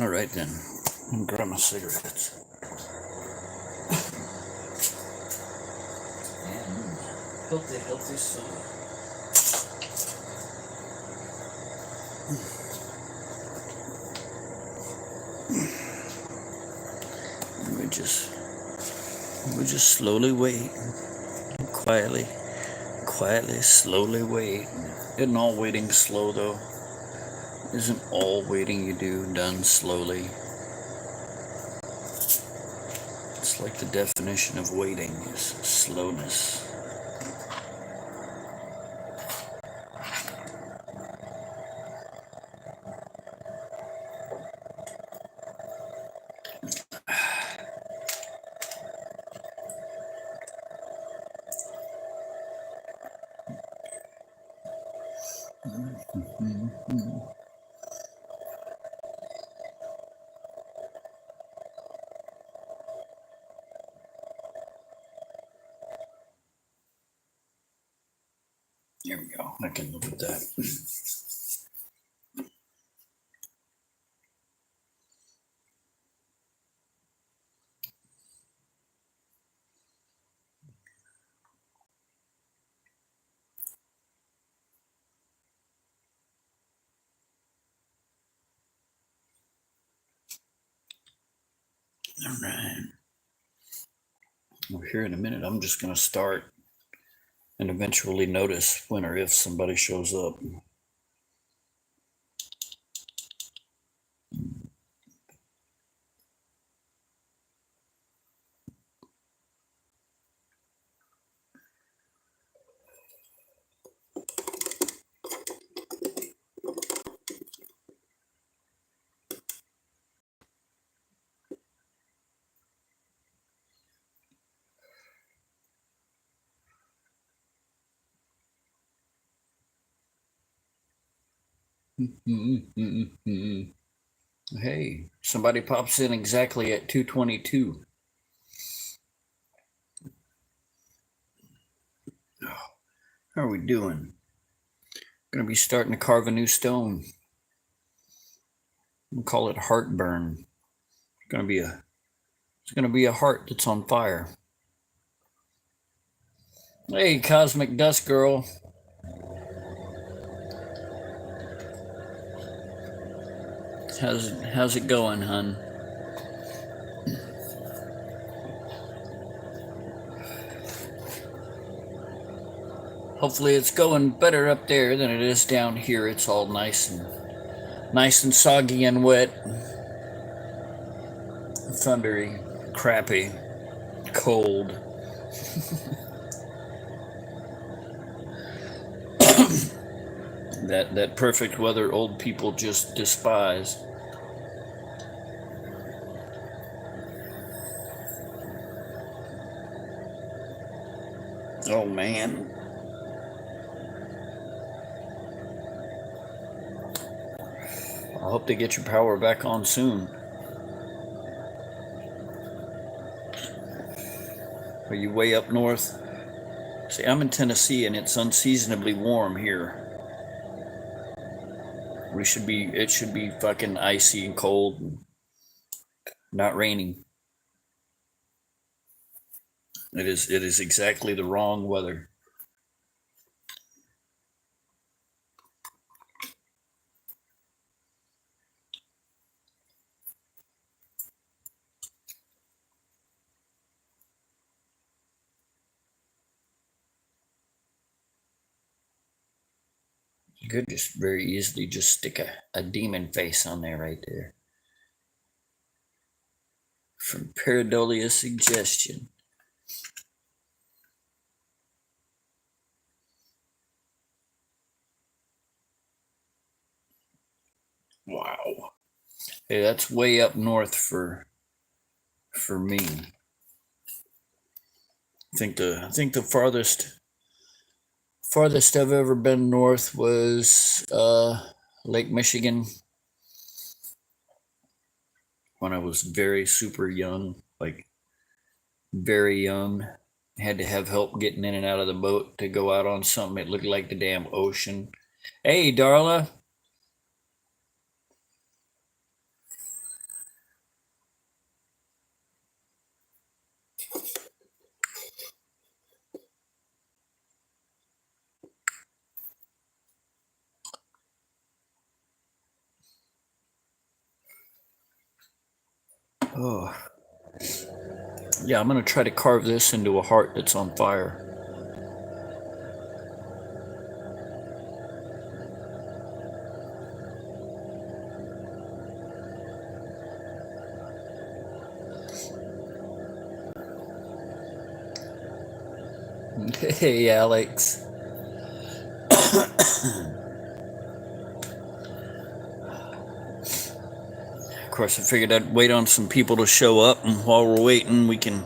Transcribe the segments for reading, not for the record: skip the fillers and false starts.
All right then. I'm gonna grab my cigarettes. And healthy soda. We just slowly wait. Quietly, slowly wait. Isn't all waiting slow though? Isn't all waiting you do done slowly? It's like the definition of waiting is slowness. There we go. I can live with that. All right. Well, here in a minute, I'm just going to start and eventually notice when or if somebody shows up. Hey, somebody pops in exactly at 2:22. How are we doing? Going to be starting to carve a new stone. We'll call it heartburn. It's going to be a heart that's on fire. Hey, Cosmic Dust Girl. How's it going, hun? Hopefully it's going better up there than it is down here. It's all nice and soggy and wet. Thundery, crappy, cold. that perfect weather old people just despise. Oh man. I hope they get your power back on soon. Are you way up north? See, I'm in Tennessee and it's unseasonably warm here. It should be fucking icy and cold and not raining. It is exactly the wrong weather. You could just very easily just stick a demon face on there right there. From Pareidolia Suggestion. Wow. Hey, that's way up north for me. I think the farthest I've ever been north was Lake Michigan when I was very super young, like very young. Had to have help getting in and out of the boat to go out on something. It looked like the damn ocean. Hey, Darla. Oh. Yeah, I'm going to try to carve this into a heart that's on fire. Hey, Alex. Of course, I figured I'd wait on some people to show up, and while we're waiting, we can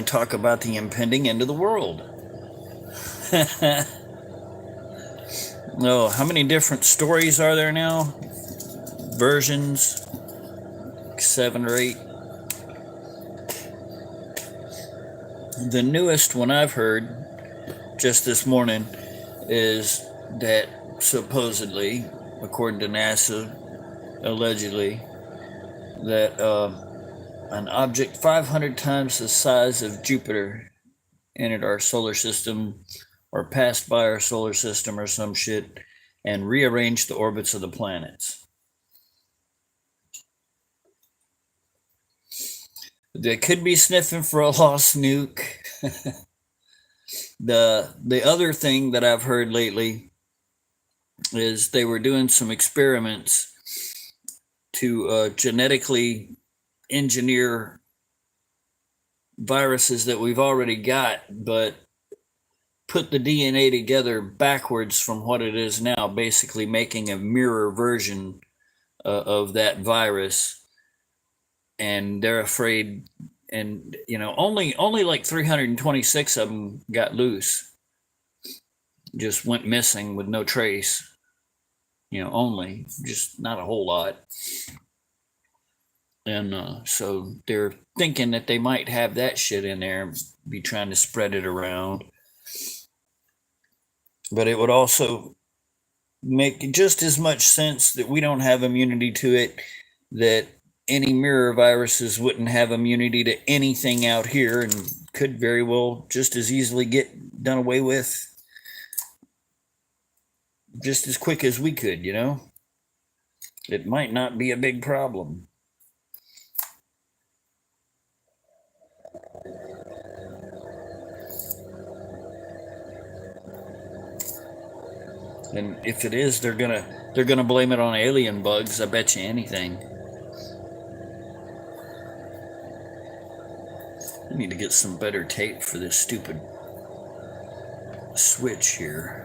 talk about the impending end of the world. Oh, how many different stories are there now? Versions? 7 or 8. The newest one I've heard just this morning is that supposedly, according to NASA, allegedly, that an object 500 times the size of Jupiter entered our solar system or passed by our solar system or some shit and rearranged the orbits of the planets. They could be sniffing for a lost nuke. The other thing that I've heard lately is they were doing some experiments to genetically engineer viruses that we've already got, but put the DNA together backwards from what it is now, basically making a mirror version of that virus. And they're afraid, and only like 326 of them got loose, just went missing with no trace. Only, just not a whole lot. And so they're thinking that they might have that shit in there and be trying to spread it around. But it would also make just as much sense that we don't have immunity to it, that any mirror viruses wouldn't have immunity to anything out here and could very well just as easily get done away with just as quick as we could, It might not be a big problem. And if it is, they're gonna blame it on alien bugs. I bet you anything. I need to get some better tape for this stupid switch here.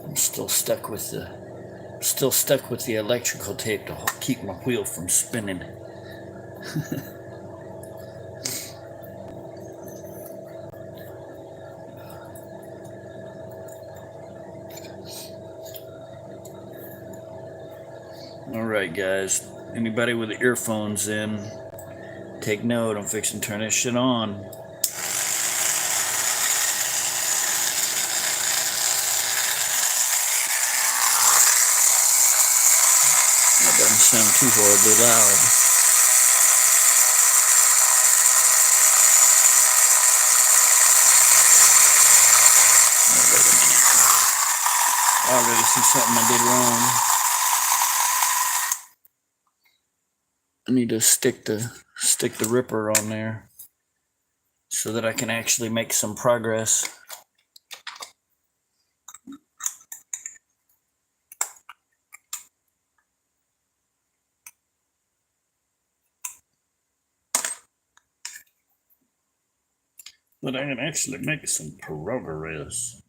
I'm still stuck with the electrical tape to keep my wheel from spinning. All right, guys. Anybody with the earphones in, take note. I'm fixing to turn this shit on. That doesn't sound too horribly loud. Oh, wait a minute. I already see something I did wrong. I need to stick the ripper on there so that I can actually make some progress. That I can actually make some progress.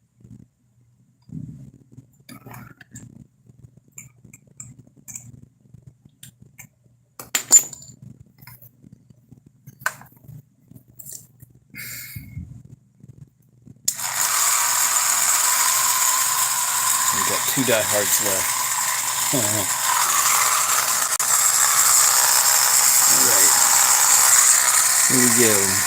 We've got 2 diehards left. All right. Here we go.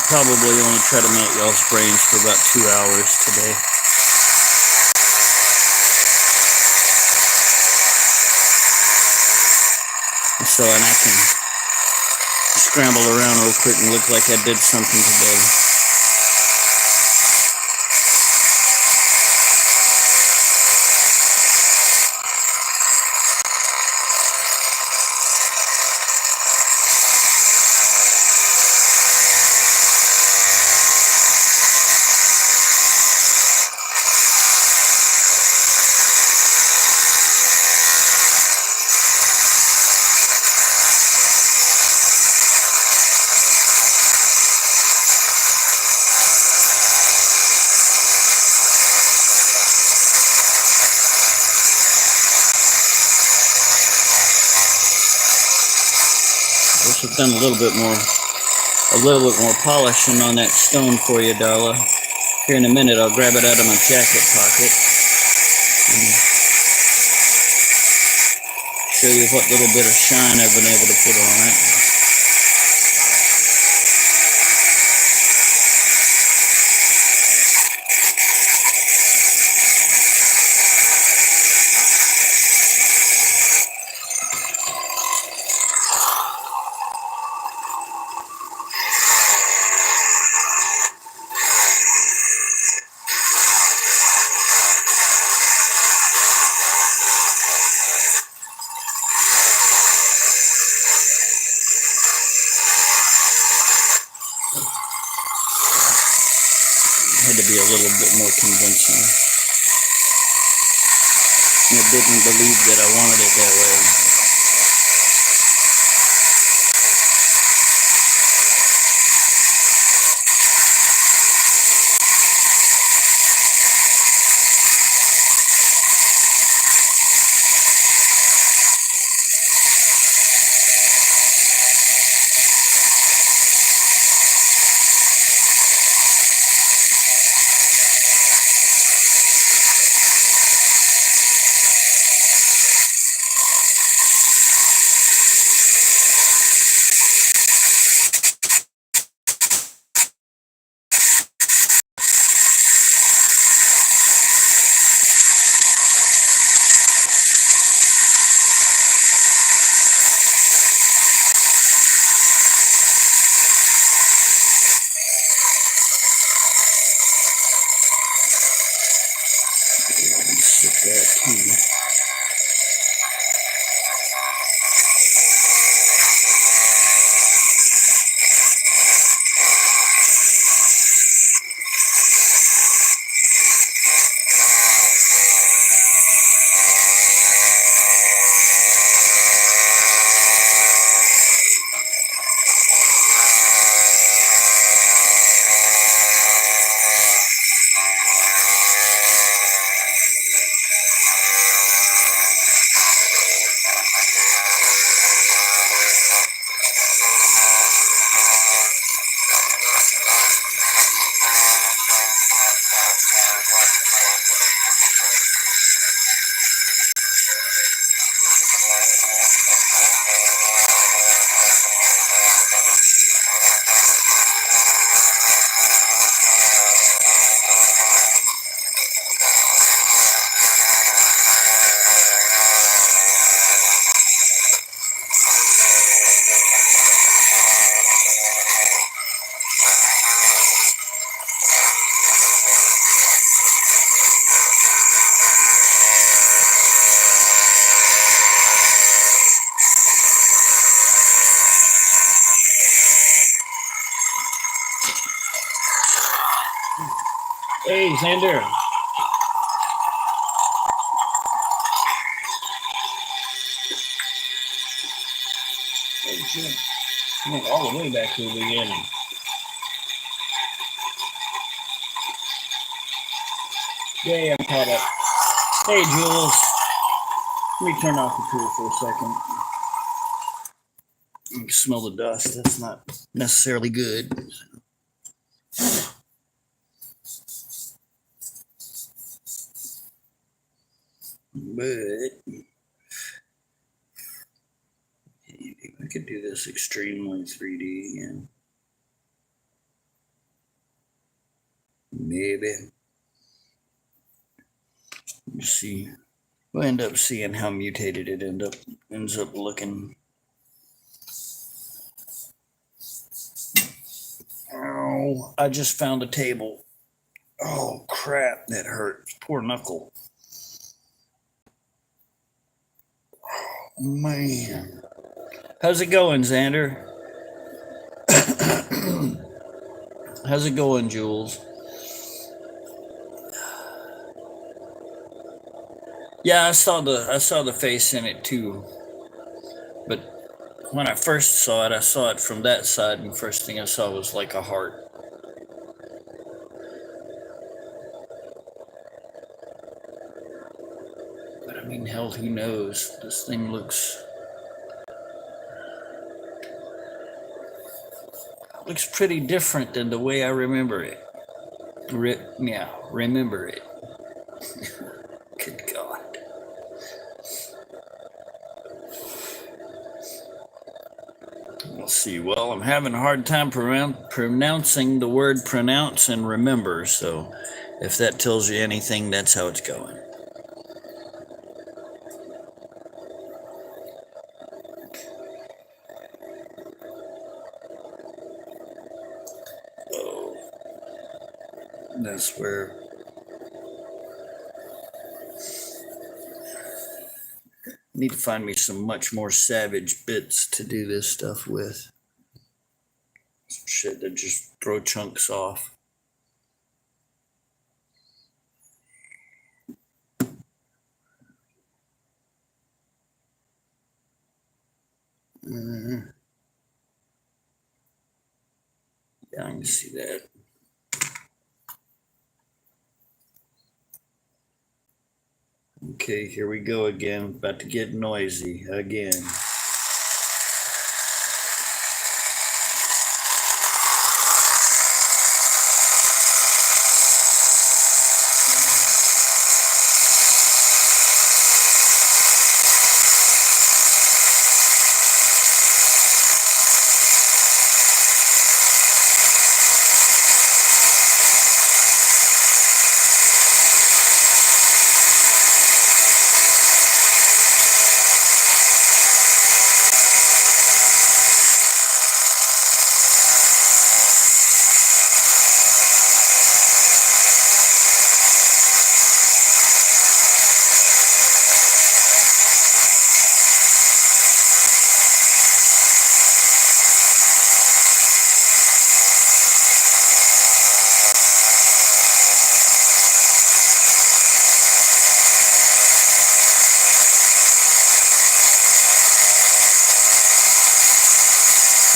Probably only try to melt y'all's brains for about 2 hours today. So, and I can scramble around real quick and look like I did something today. I've done a little bit more polishing on that stone for you, Darla. Here in a minute, I'll grab it out of my jacket pocket and show you what little bit of shine I've been able to put on it. Had to be a little bit more convincing. I didn't believe that I wanted it that way. Sit that too. Hey, Xander. Hey, shit. I went all the way back to the beginning. Yay, I'm caught up. Hey, Jules. Let me turn off the tool for a second. You can smell the dust. That's not necessarily good. But we could do this extremely 3D again. Maybe. You see, we'll end up seeing how mutated it ends up looking. Oh, I just found a table. Oh crap, that hurts. Poor knuckle. Oh, man. How's it going, Xander? How's it going, Jules? Yeah, I saw the face in it too. But when I first saw it from that side, and first thing I saw was like a heart. But I mean, hell, who knows? This thing looks pretty different than the way I remember it. Remember it. Good God. Let's see. Well, I'm having a hard time pronouncing the word pronounce and remember, so if that tells you anything, that's how it's going. Oh, that's where I need to find me some much more savage bits to do this stuff with. Some shit that just throw chunks off. Yeah, I can see that. Okay, here we go again. About to get noisy again.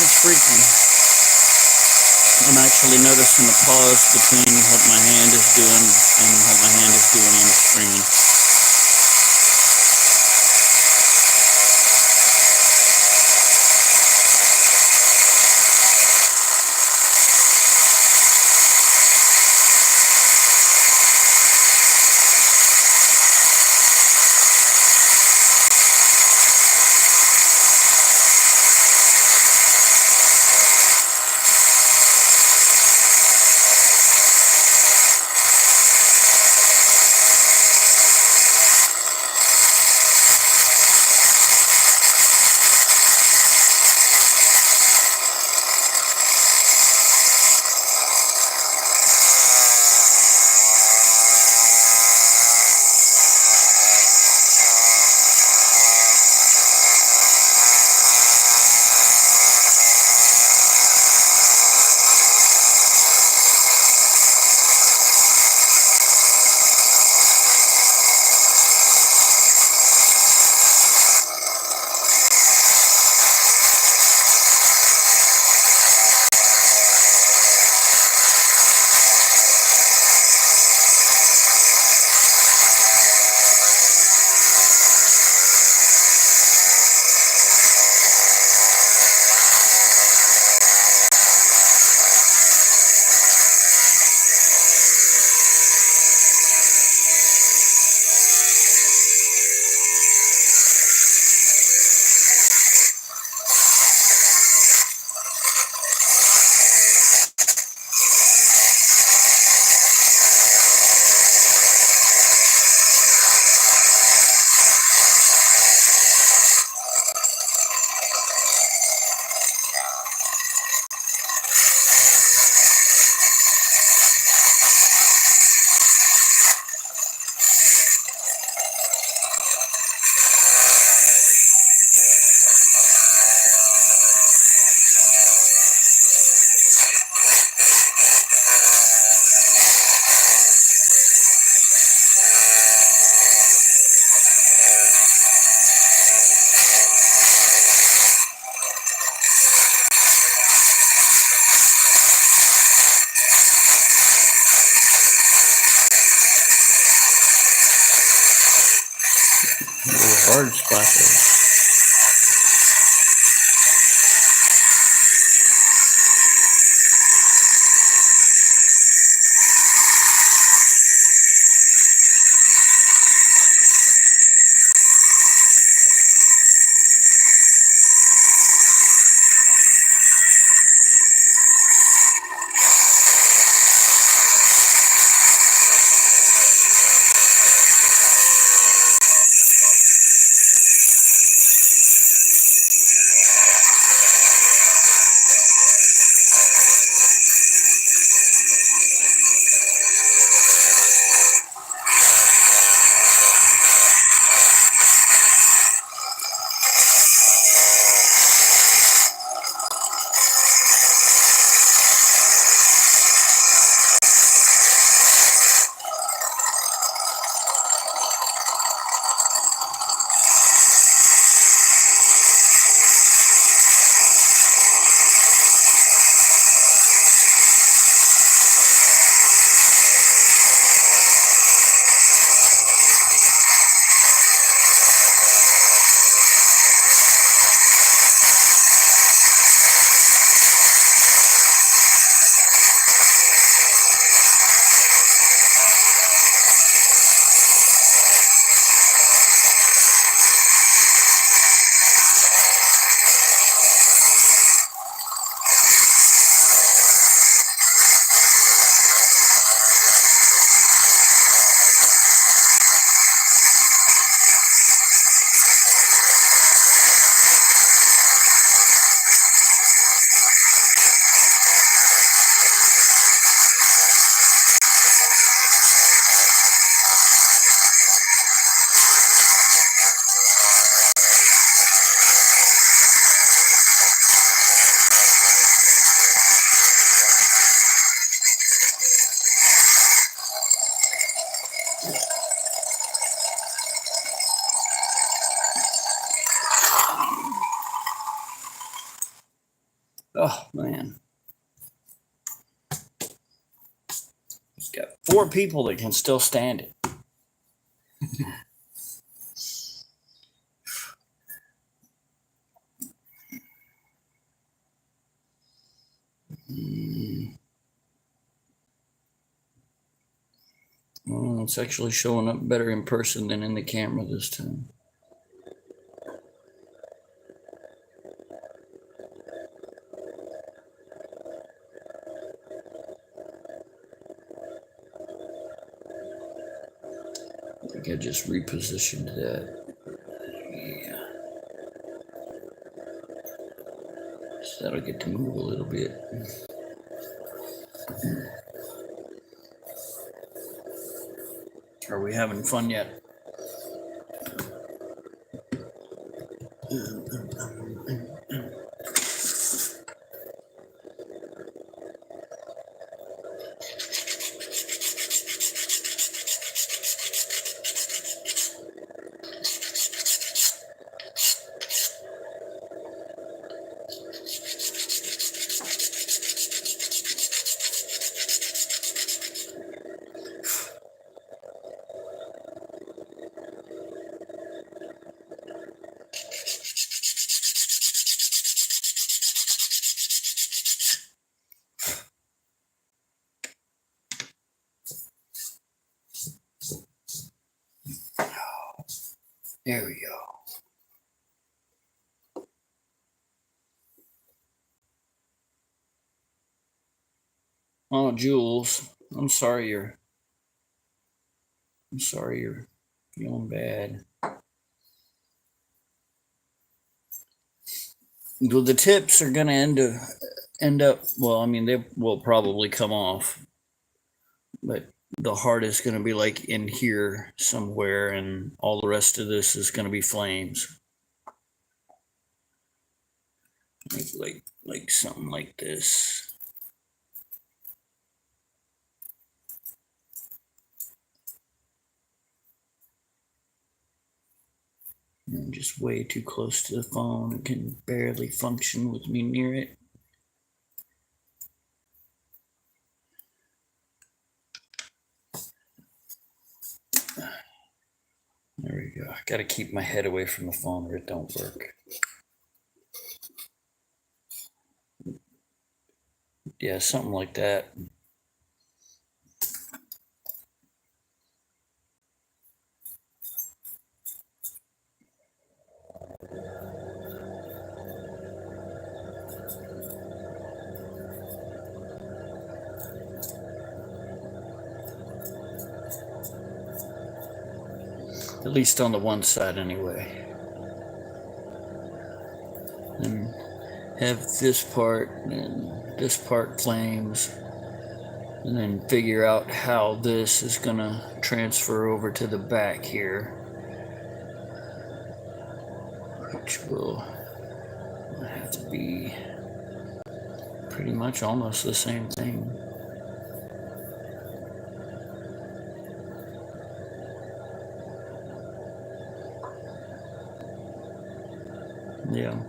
It's freaky. I'm actually noticing the pause between what my hand is doing and what my hand is doing on the screen. little hard spot there. Oh man, got 4 people that can still stand it. Well, it's actually showing up better in person than in the camera this time. I think I just repositioned that. Yeah. So that'll get to move a little bit. Are we having fun yet? There we go. Oh, Jules, I'm sorry you're feeling bad. Well, the tips are gonna end up. Well, I mean, they will probably come off, but the heart is gonna be like in here somewhere, and all the rest of this is gonna be flames, like something like this. I'm just way too close to the phone. It can barely function with me near it. There we we go. I gotta keep my head away from the phone or it don't work. Yeah, something like that. At least on the one side anyway. And have this part and this part claims, and then figure out how this is gonna transfer over to the back here, which will have to be pretty much almost the same thing. Yeah.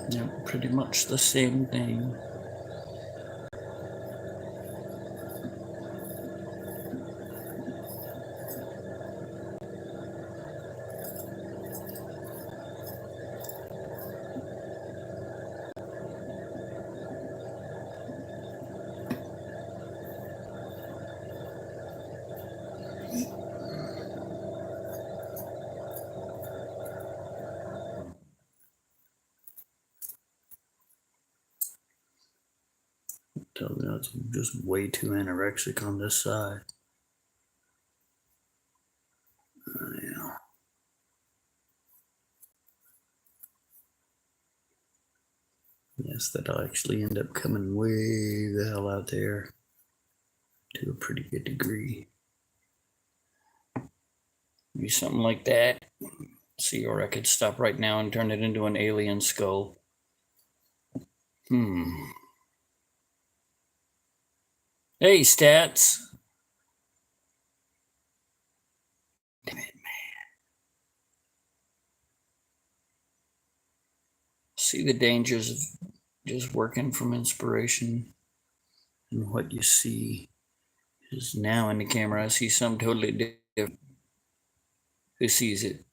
Yeah, pretty much the same thing. Tell me that's just way too anorexic on this side. Yeah. Yes, that'll actually end up coming way the hell out there to a pretty good degree. Maybe something like that. See, or I could stop right now and turn it into an alien skull. Hey, stats. Damn it, man. See the dangers of just working from inspiration. And what you see is now in the camera. I see something totally different. Who sees it?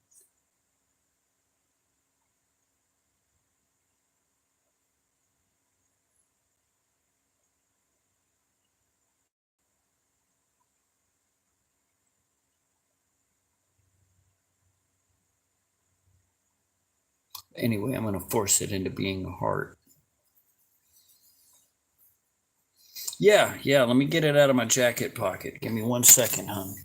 Anyway, I'm going to force it into being a heart. Yeah, let me get it out of my jacket pocket. Give me 1 second, hon.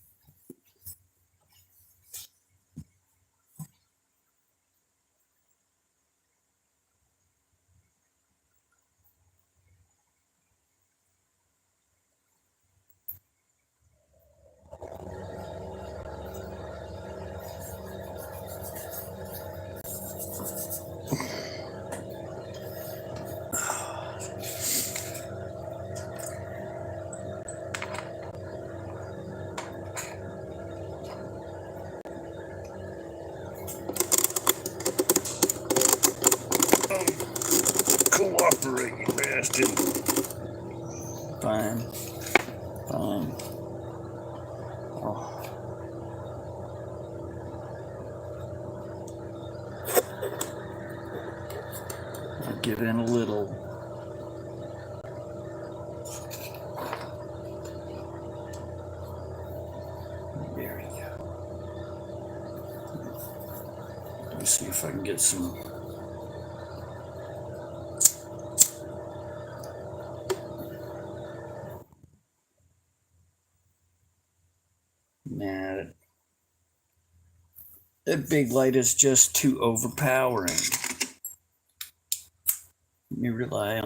Cooperate, you bastard. Fine. Oh. I'll give in a little. There we go. Let me see if I can get some. Nah, that big light is just too overpowering. Let me rely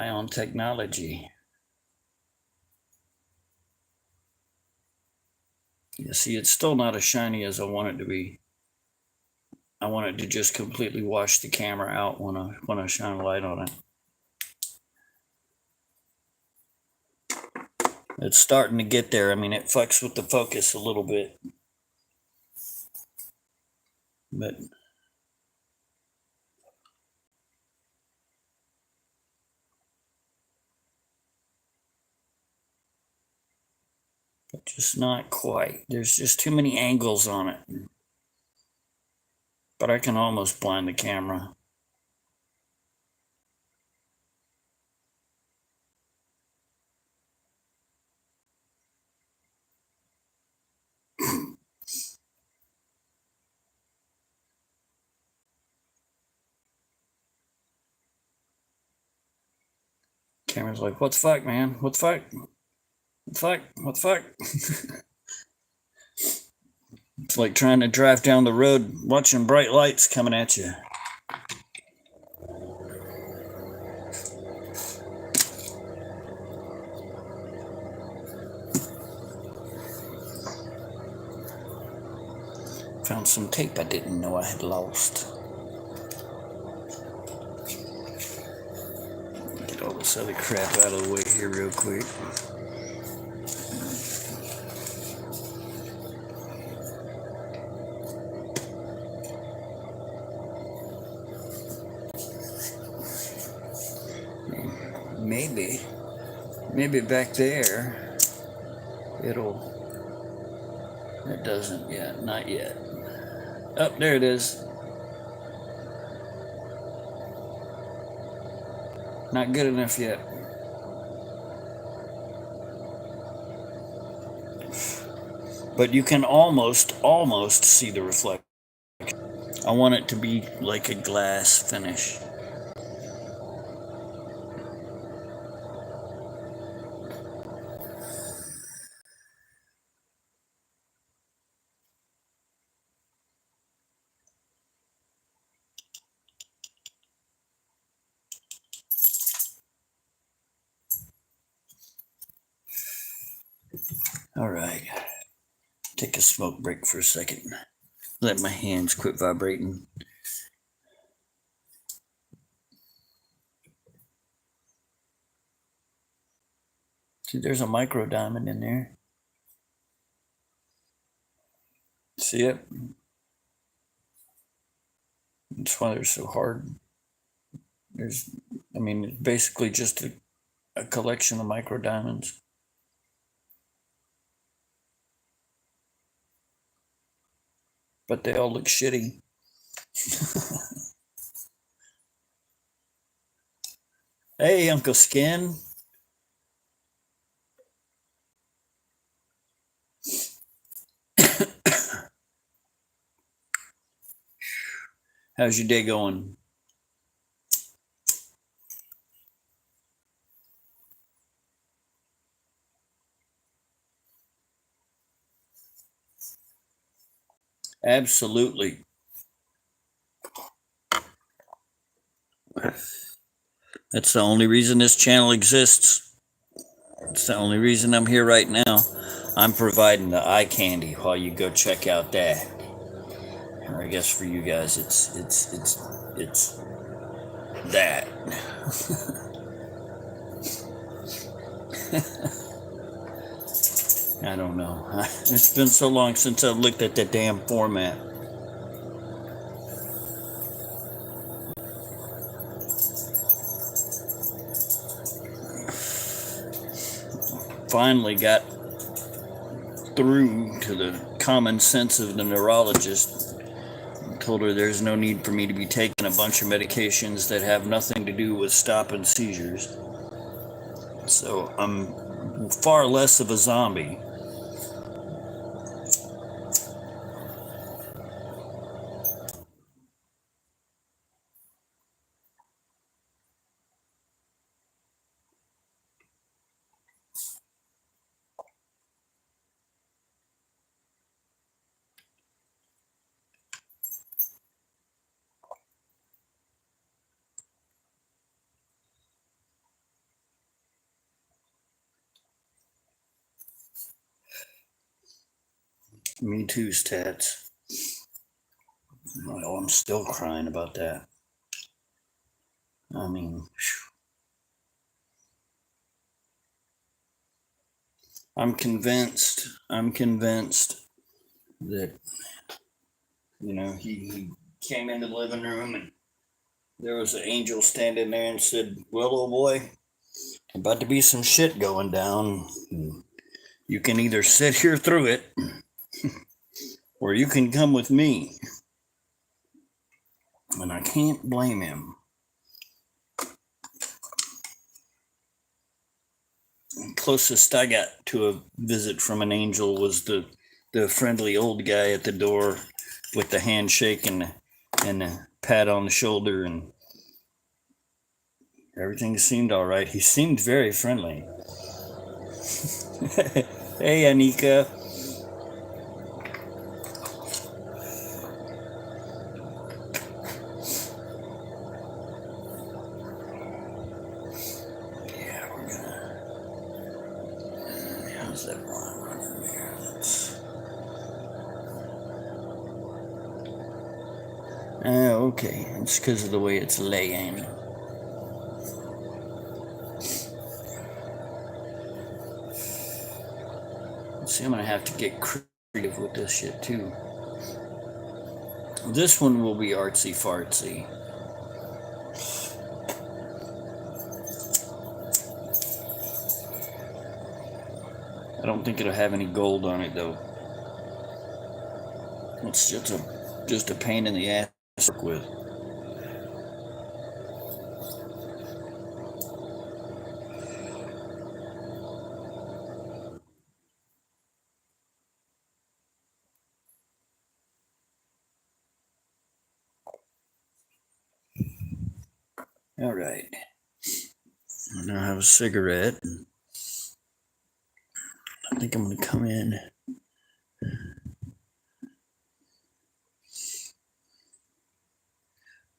on technology. You see, it's still not as shiny as I want it to be. I want it to just completely wash the camera out when I shine a light on it. It's starting to get there. I mean, it fucks with the focus a little bit, but but just not quite. There's just too many angles on it. But I can almost blind the camera. Camera's like, what the fuck, man? What the fuck? What the fuck? What the fuck? It's like trying to drive down the road watching bright lights coming at you. Found some tape I didn't know I had lost. Get all this other crap out of the way here real quick. Maybe back there, it doesn't yet, not yet. Oh, there it is. Not good enough yet. But you can almost see the reflection. I want it to be like a glass finish. All right. Take a smoke break for a second. Let my hands quit vibrating. See, there's a micro diamond in there. See it? That's why they're so hard. It's basically just a collection of micro diamonds. But they all look shitty. Hey, Uncle Skin. How's your day going? Absolutely. That's the only reason this channel exists. It's the only reason I'm here right now. I'm providing the eye candy while you go check out that. Or I guess for you guys, it's that. I don't know. It's been so long since I've looked at that damn format. Finally got through to the common sense of the neurologist. Told her there's no need for me to be taking a bunch of medications that have nothing to do with stopping seizures. So I'm far less of a zombie. Me too, stats. Oh, I'm still crying about that. I mean, I'm convinced that, he came into the living room and there was an angel standing there and said, well, old boy, about to be some shit going down. And You can either sit here through it, or you can come with me. And I can't blame him. Closest I got to a visit from an angel was the friendly old guy at the door with the handshake and a pat on the shoulder, and everything seemed all right. He seemed very friendly. Hey, Anika. Yeah, we're gonna. How's that line running there? Okay. It's because of the way it's laying. See, I'm gonna have to get creative with this shit too. This one will be artsy fartsy. I don't think it'll have any gold on it though. It's just a pain in the ass to work with. All right. I now have a cigarette. I think I'm going to come in.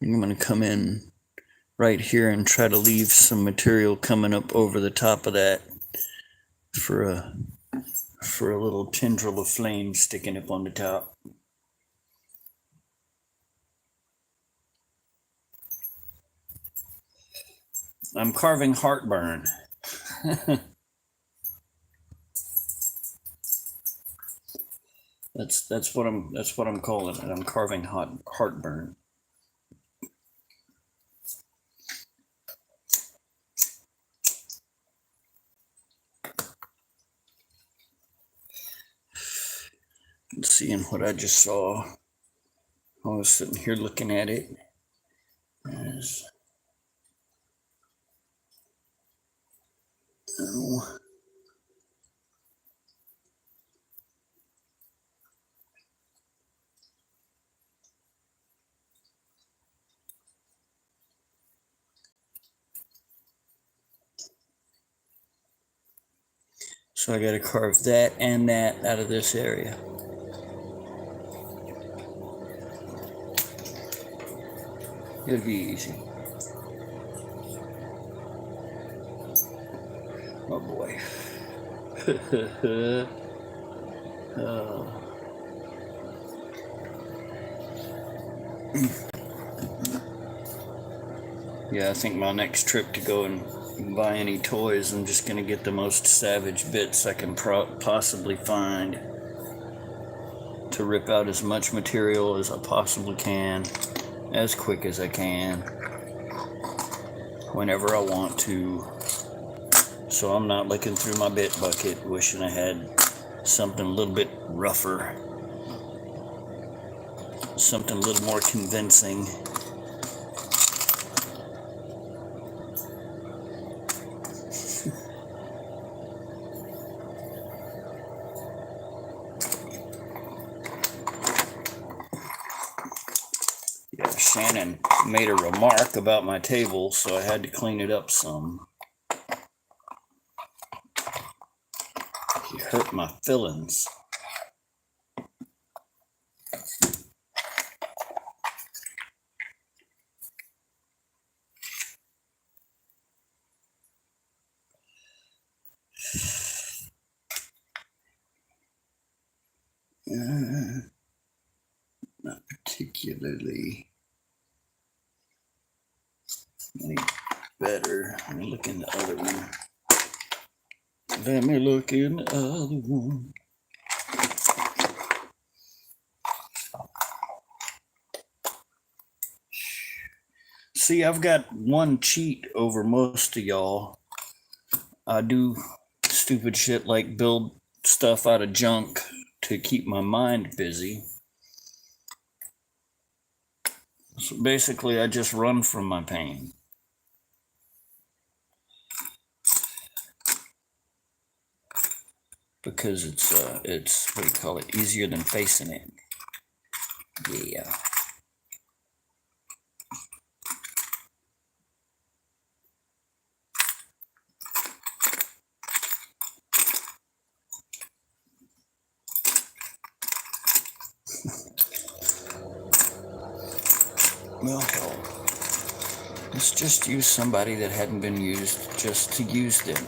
I'm going to come in right here and try to leave some material coming up over the top of that for a little tendril of flame sticking up on the top. I'm carving heartburn. That's what I'm calling it. I'm carving heartburn. And seeing what I just saw, I was sitting here looking at it. So I got to carve that and that out of this area. It'll be easy. Oh boy. Oh. Yeah, I think my next trip to go and buy any toys, I'm just going to get the most savage bits I can possibly find to rip out as much material as I possibly can, as quick as I can, whenever I want to. So I'm not looking through my bit bucket wishing I had something a little bit rougher, something a little more convincing. Yeah, Shannon made a remark about my table, so I had to clean it up some. He hurt my feelings. Not particularly any better. Let me look in the other one. Let me look in the other one. See, I've got one cheat over most of y'all. I do stupid shit like build stuff out of junk to keep my mind busy. So basically, I just run from my pain. Because it's what do you call it, easier than facing it. Yeah. Well, hell, let's just use somebody that hadn't been used just to use them.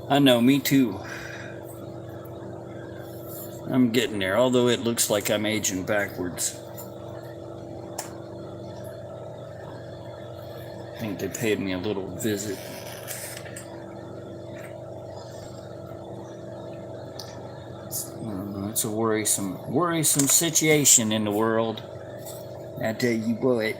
I know, me too. I'm getting there, although it looks like I'm aging backwards. I think they paid me a little visit. It's a worrisome situation in the world. I tell you what.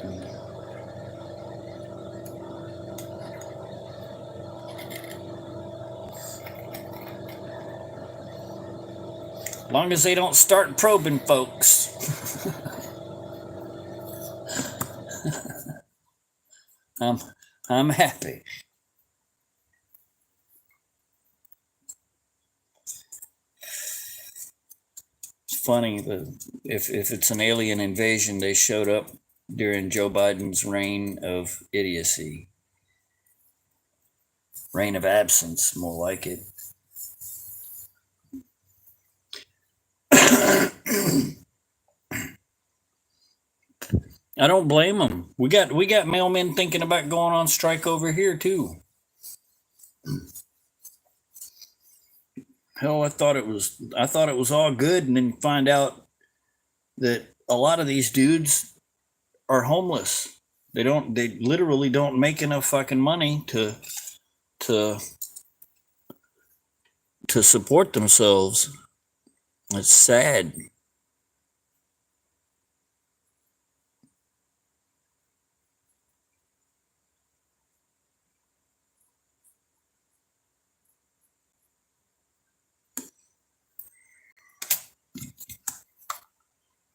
Long as they don't start probing folks. I'm happy. It's funny that if it's an alien invasion, they showed up during Joe Biden's reign of idiocy. Reign of absence, more like it. I don't blame them. We got mailmen thinking about going on strike over here too. Hell, I thought it was all good, and then find out that a lot of these dudes are homeless. They literally don't make enough fucking money to support themselves. It's sad.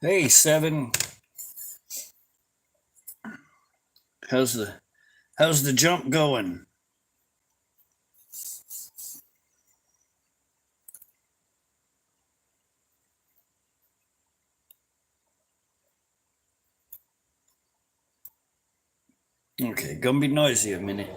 Hey, Seven. How's the jump going? Okay, gonna be noisy a minute.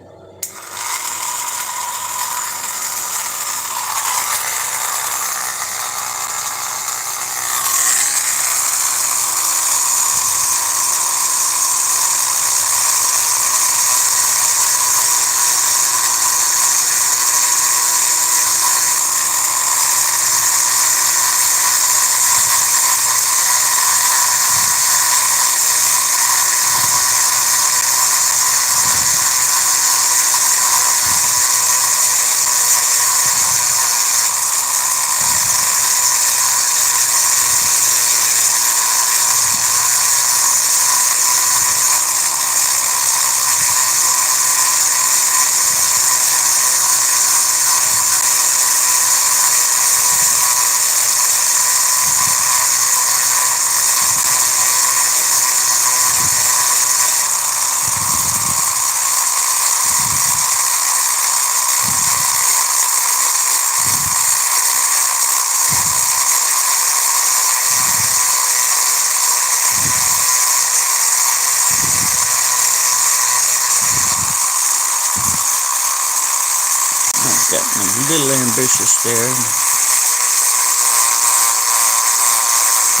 Got a little ambitious there.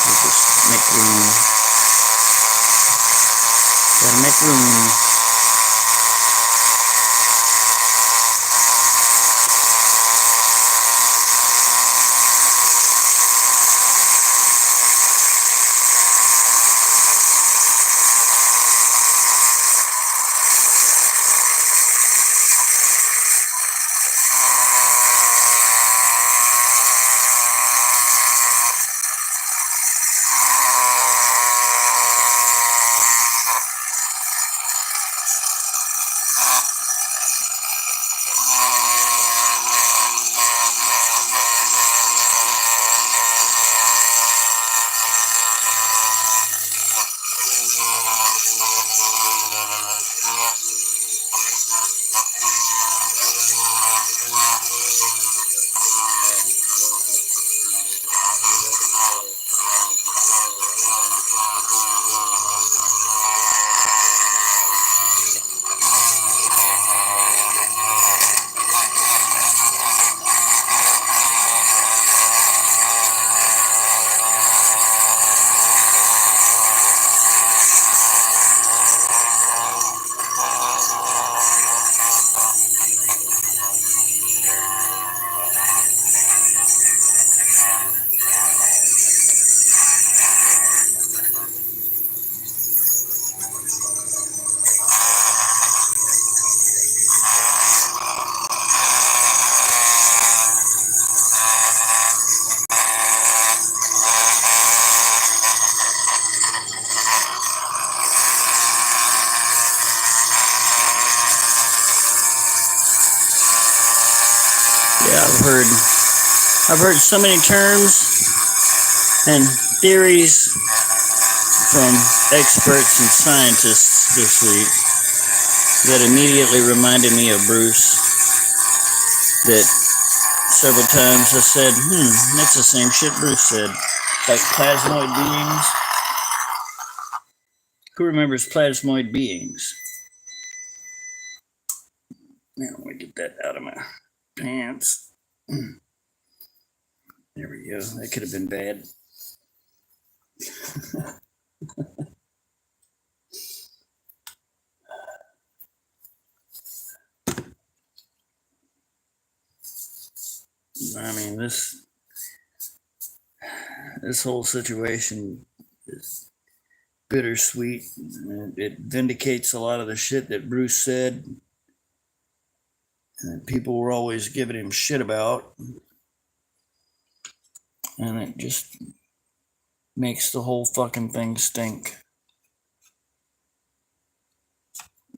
We'll just make room. Gotta make room. Yeah, I've heard so many terms and theories from experts and scientists this week that immediately reminded me of Bruce. That several times I said, that's the same shit Bruce said. Like plasmoid beings. Who remembers plasmoid beings? Now, let me get that out of my pants. There we go. That could have been bad. I mean, this whole situation is bittersweet. It vindicates a lot of the shit that Bruce said and that people were always giving him shit about. And it just makes the whole fucking thing stink.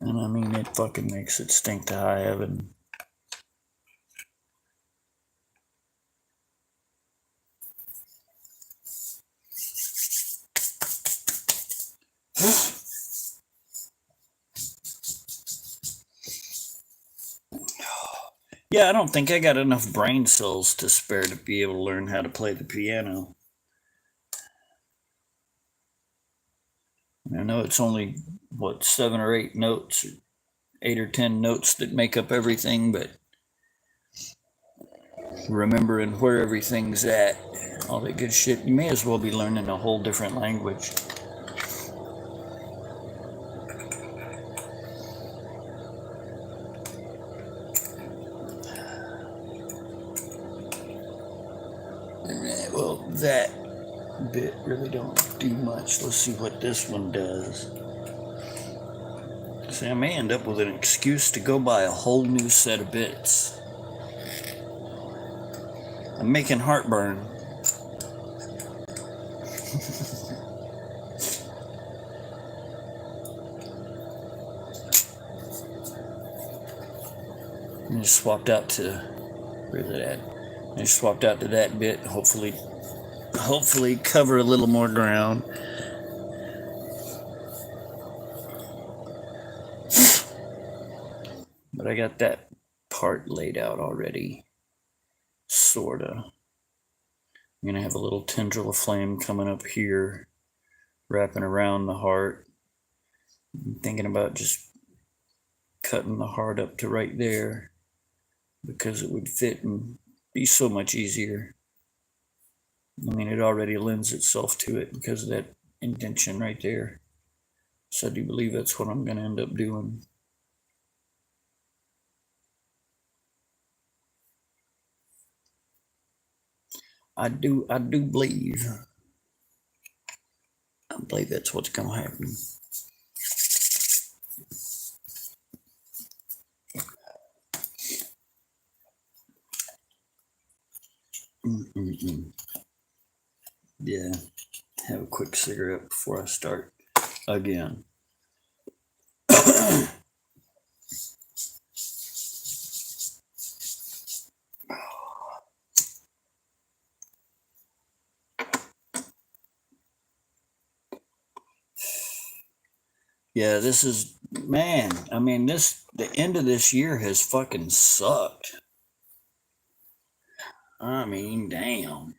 And I mean, it fucking makes it stink to high heaven. Yeah, I don't think I got enough brain cells to spare to be able to learn how to play the piano. I know it's only, 7 or 8 notes, or 8 or 10 notes that make up everything, but remembering where everything's at, all that good shit, you may as well be learning a whole different language. Well, that bit really don't do much. Let's see what this one does. See, I may end up with an excuse to go buy a whole new set of bits. I'm making heartburn. I just swapped out to I just swapped out to that bit. Hopefully cover a little more ground. But I got that part laid out already, sorta. I'm gonna have a little tendril of flame coming up here, wrapping around the heart. I'm thinking about just cutting the heart up to right there because it would fit and be so much easier. I mean, it already lends itself to it because of that indentation right there. So I do believe that's what I'm gonna end up doing. I do believe. I believe that's what's gonna happen. Yeah, have a quick cigarette before I start again. Yeah, this is, man, I mean, the end of this year has fucking sucked. I mean, damn.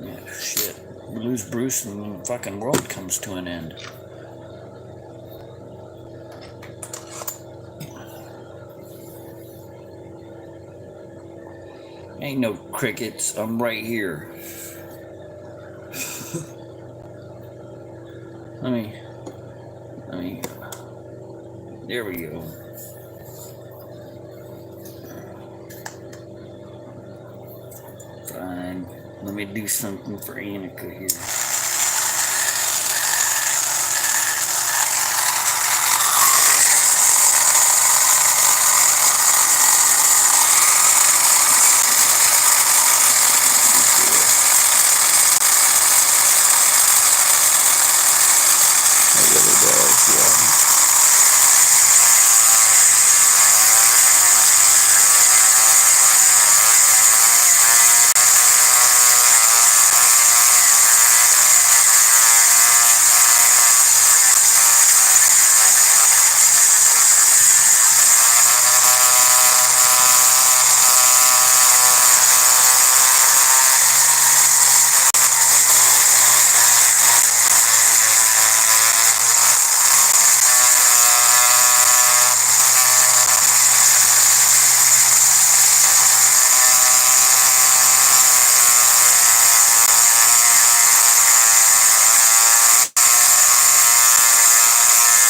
Yeah, shit. We lose Bruce and the fucking world comes to an end. Ain't no crickets. I'm right here. Let me, there we go. Fine. Let me do something for Annika here.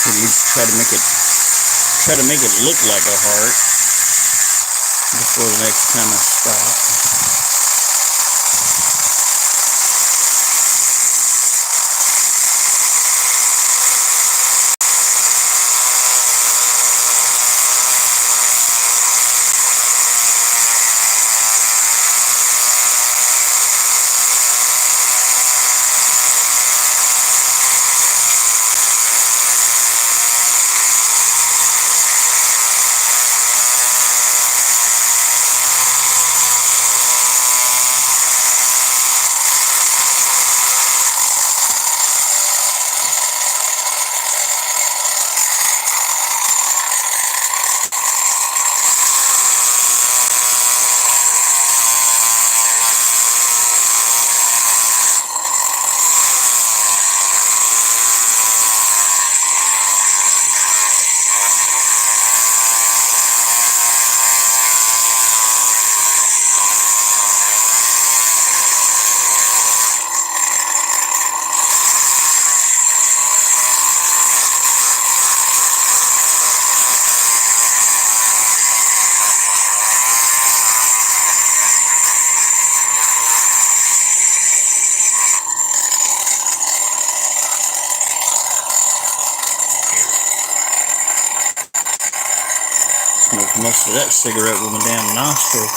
At least try to make it look like a heart before the next time I stop. Smoked most of that cigarette with my damn nostril.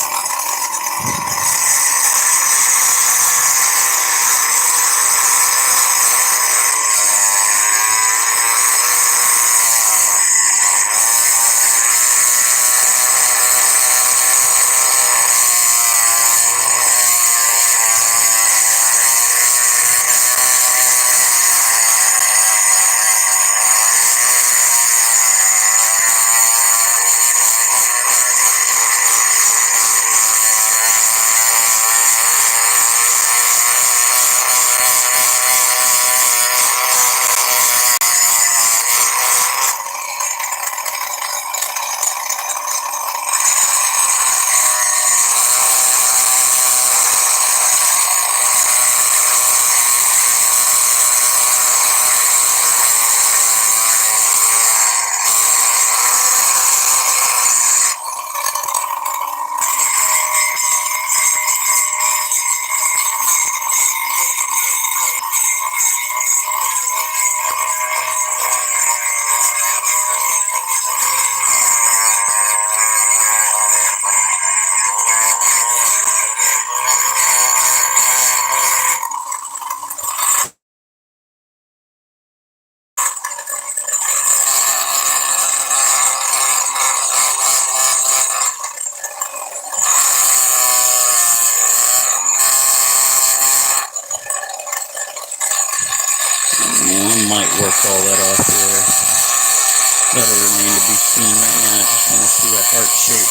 I might work all that off here. That'll remain to be seen right now. I just want to see a heart shape.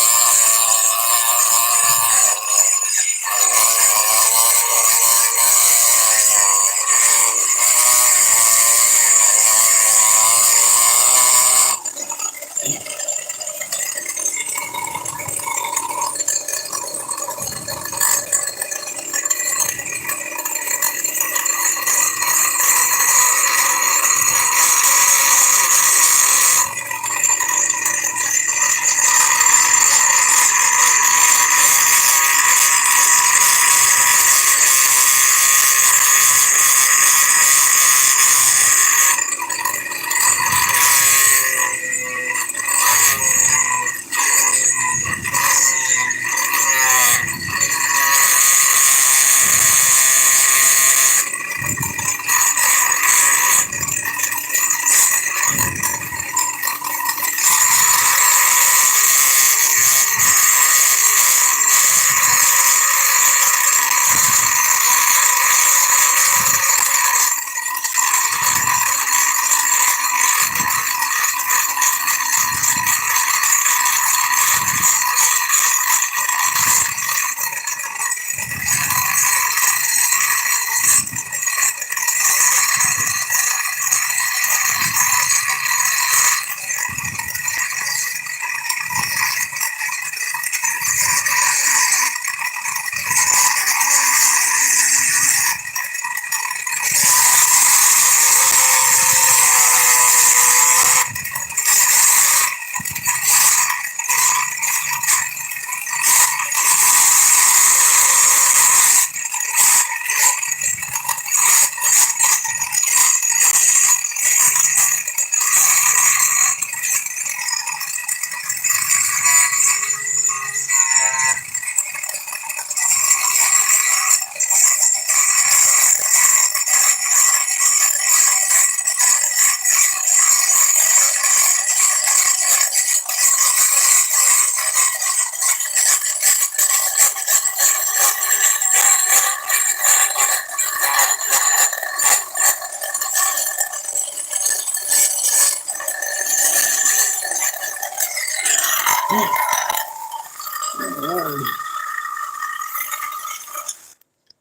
Lord.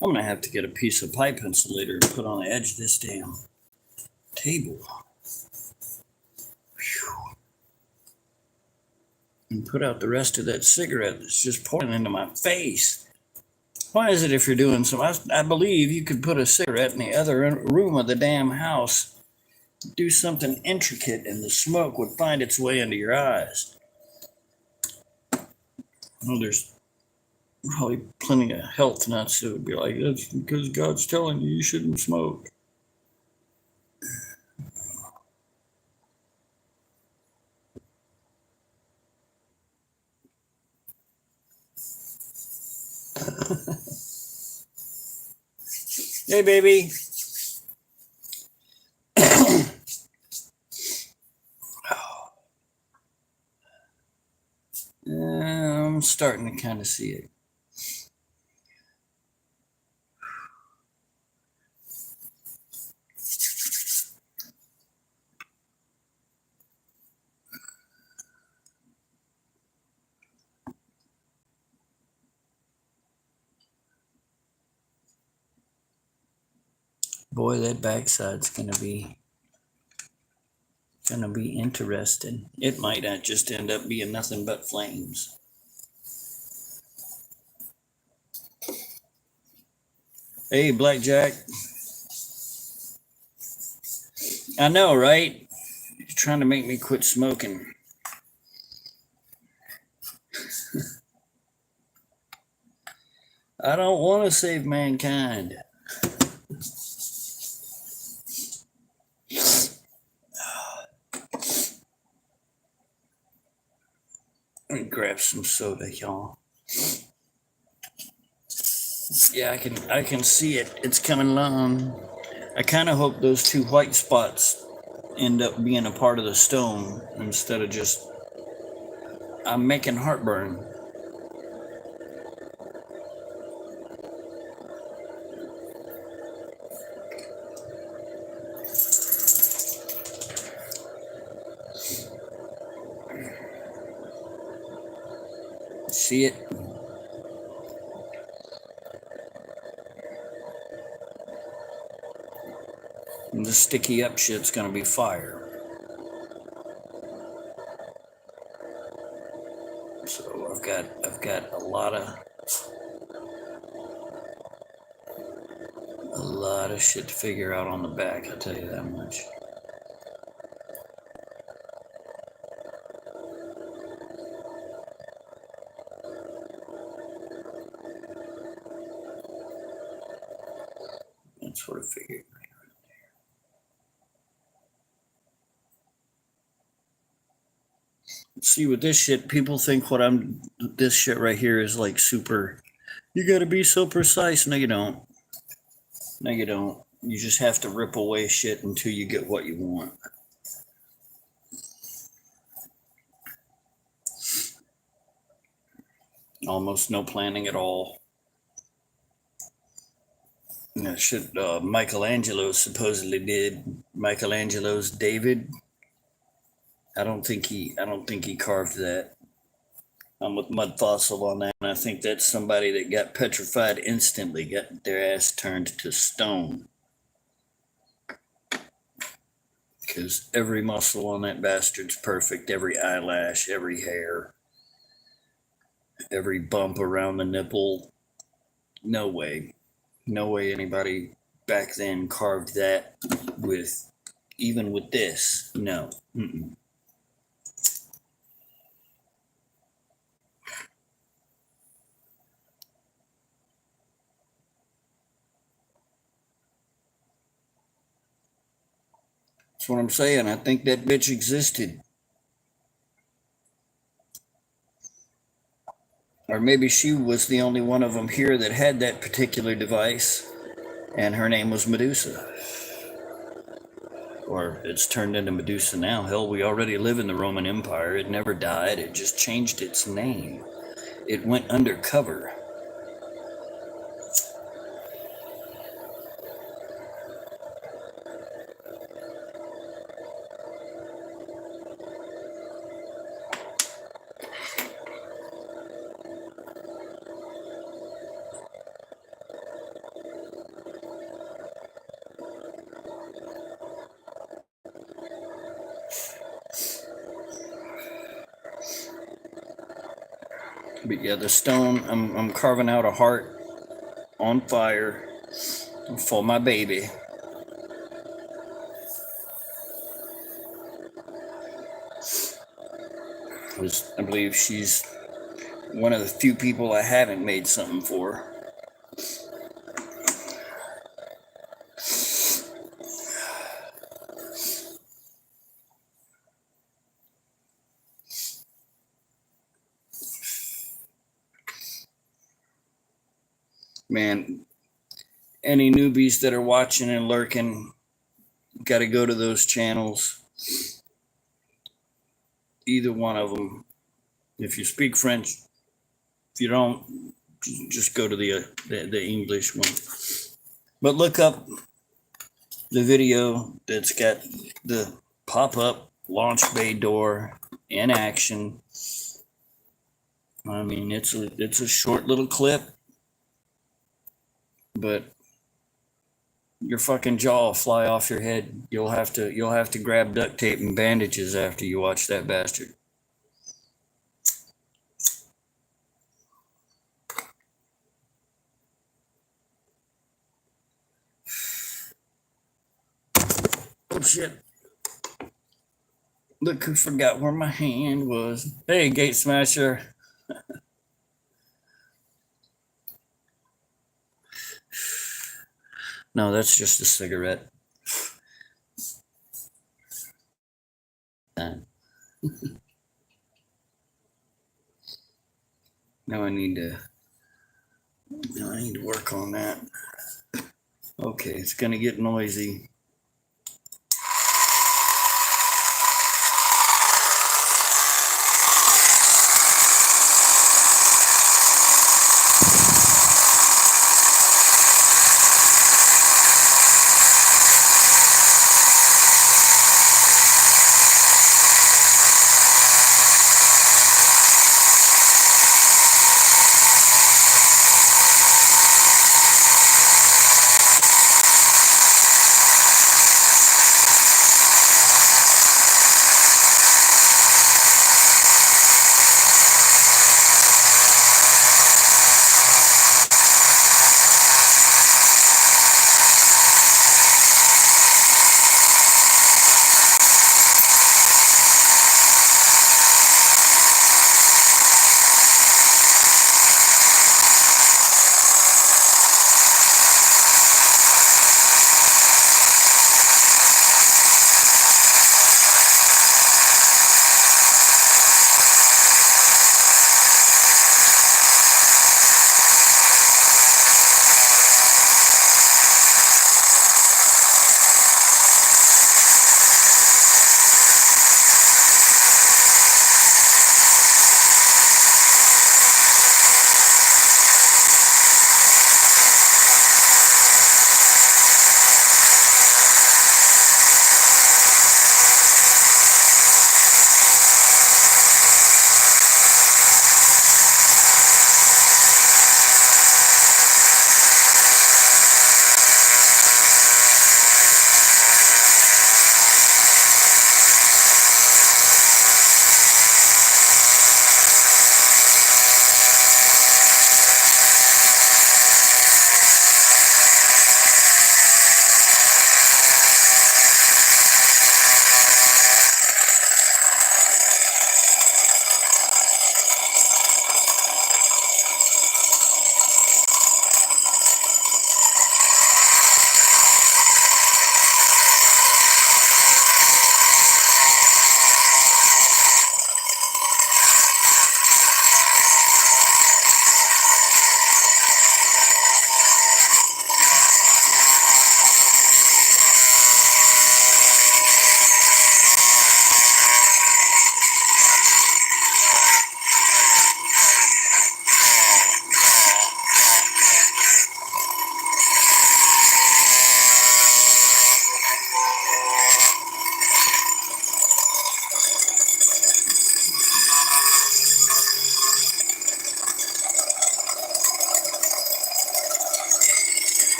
I'm gonna have to get a piece of pipe insulator and put on the edge of this damn table. Whew. And put out the rest of that cigarette that's just pouring into my face. Why is it if you're doing some, I believe you could put a cigarette in the other room of the damn house, do something intricate, and the smoke would find its way into your eyes. Well, there's probably plenty of health nuts that would be like, that's because God's telling you you shouldn't smoke. Hey, baby. I'm starting to kind of see it. Boy, that backside's gonna be interesting. It might not just end up being nothing but flames. Hey, Blackjack. I know, right? You're trying to make me quit smoking. I don't want to save mankind. Let me grab some soda, y'all. Yeah, I can see it. It's coming along. I kind of hope those two white spots end up being a part of the stone instead of just, I'm making heartburn. See it? And the sticky up shit's gonna be fire. So I've got a lot of shit to figure out on the back, I'll tell you that much. That's what I figured. See, with this shit, people think this shit right here is like super, you gotta be so precise. No, you don't. No, you don't. You just have to rip away shit until you get what you want. Almost no planning at all. That shit Michelangelo supposedly did. Michelangelo's David. I don't think he carved that. I'm with Mud Fossil on that. And I think that's somebody that got petrified instantly, got their ass turned to stone. Because every muscle on that bastard's perfect. Every eyelash, every hair, every bump around the nipple. No way. No way anybody back then carved that with, even with this. No. Mm-mm. That's what I'm saying. I think that bitch existed. Or maybe she was the only one of them here that had that particular device, and her name was Medusa. Or it's turned into Medusa now. Hell, we already live in the Roman Empire. It never died. It just changed its name. It went undercover. But yeah, the stone, I'm carving out a heart on fire for my baby. I believe she's one of the few people I haven't made something for. Man, any newbies that are watching and lurking, got to go to those channels. Either one of them. If you speak French, if you don't, just go to the English one. But look up the video that's got the pop-up launch bay door in action. I mean, it's a short little clip, but your fucking jaw will fly off your head. You'll have to grab duct tape and bandages after you watch that bastard. Oh shit. Look who forgot where my hand was. Hey, Gate Smasher. No, that's just a cigarette. Now I need to work on that. Okay, it's gonna get noisy.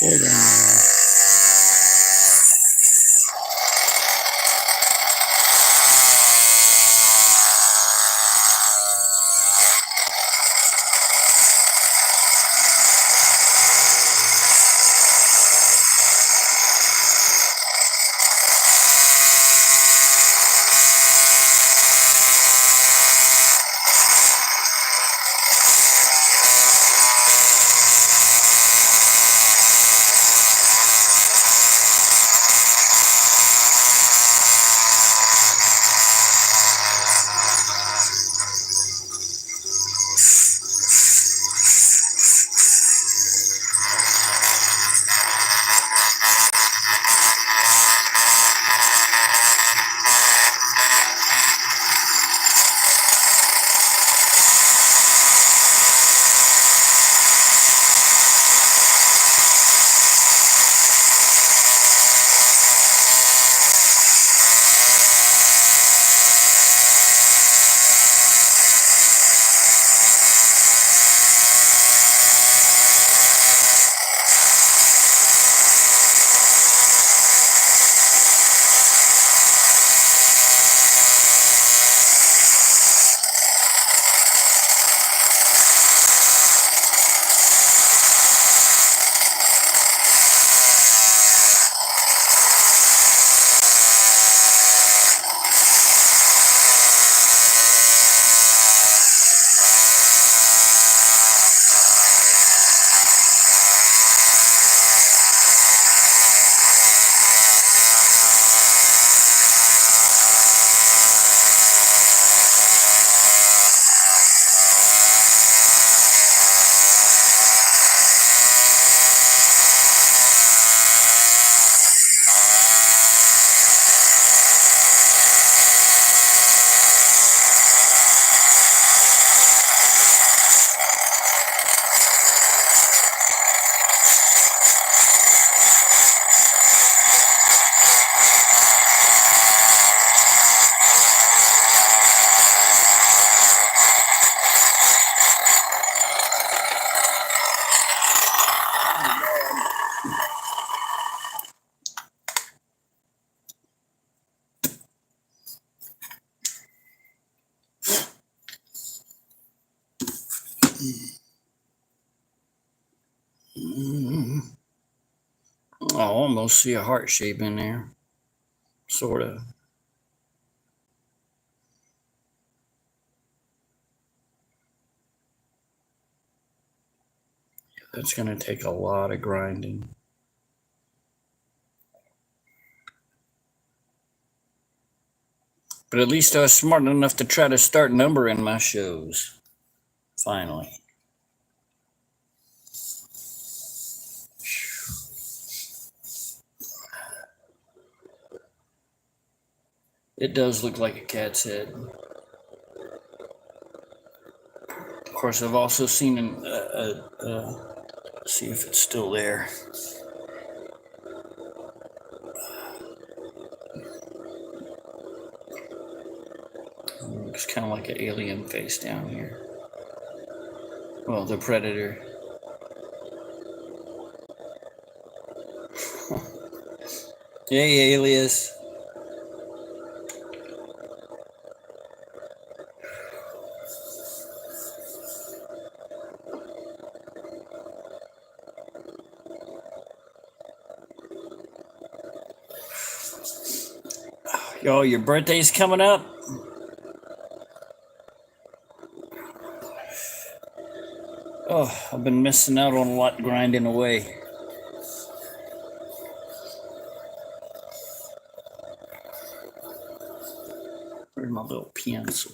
Get in there. I almost see a heart shape in there. Sort of. That's going to take a lot of grinding. But at least I was smart enough to try to start numbering my shows. Finally. It does look like a cat's head. Of course, I've also seen see if it's still there. Looks kind of like an alien face down here. Well, the predator. Hey, Alias. Yo, your birthday's coming up? Oh, I've been missing out on a lot grinding away. Where's my little pencil?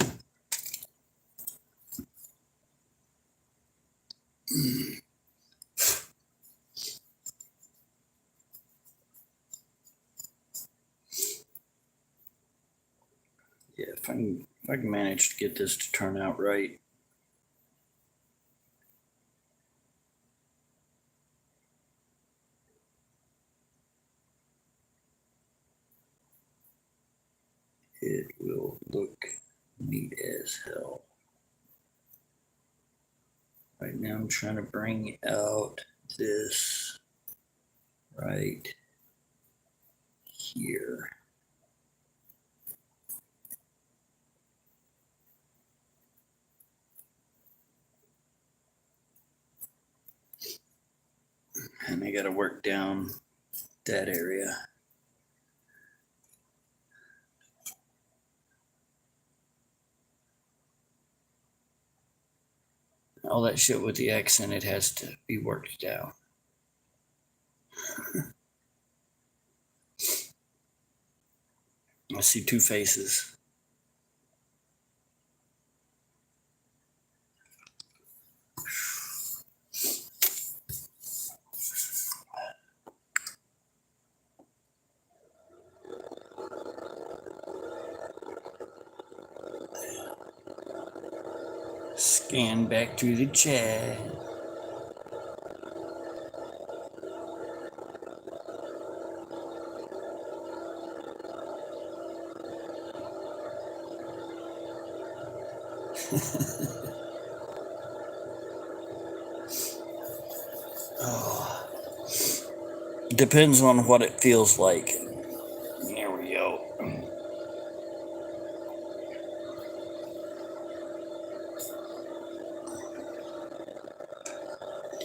Yeah, if I can manage to get this to turn out right. It will look neat as hell. Right now I'm trying to bring out this right here. And I got to work down that area. All that shit with the accent, it has to be worked down. I see two faces. Scan back to the chat. Oh. Depends on what it feels like. There we go.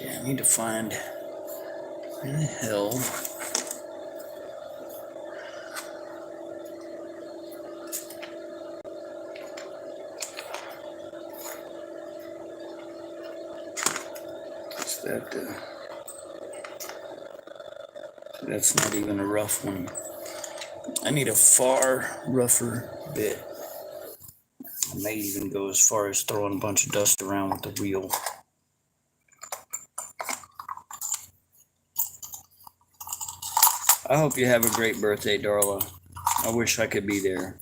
Yeah, I need to find where the hell. Is that that's not even a rough one. I need a far rougher bit. I may even go as far as throwing a bunch of dust around with the wheel. I hope you have a great birthday, Darla. I wish I could be there.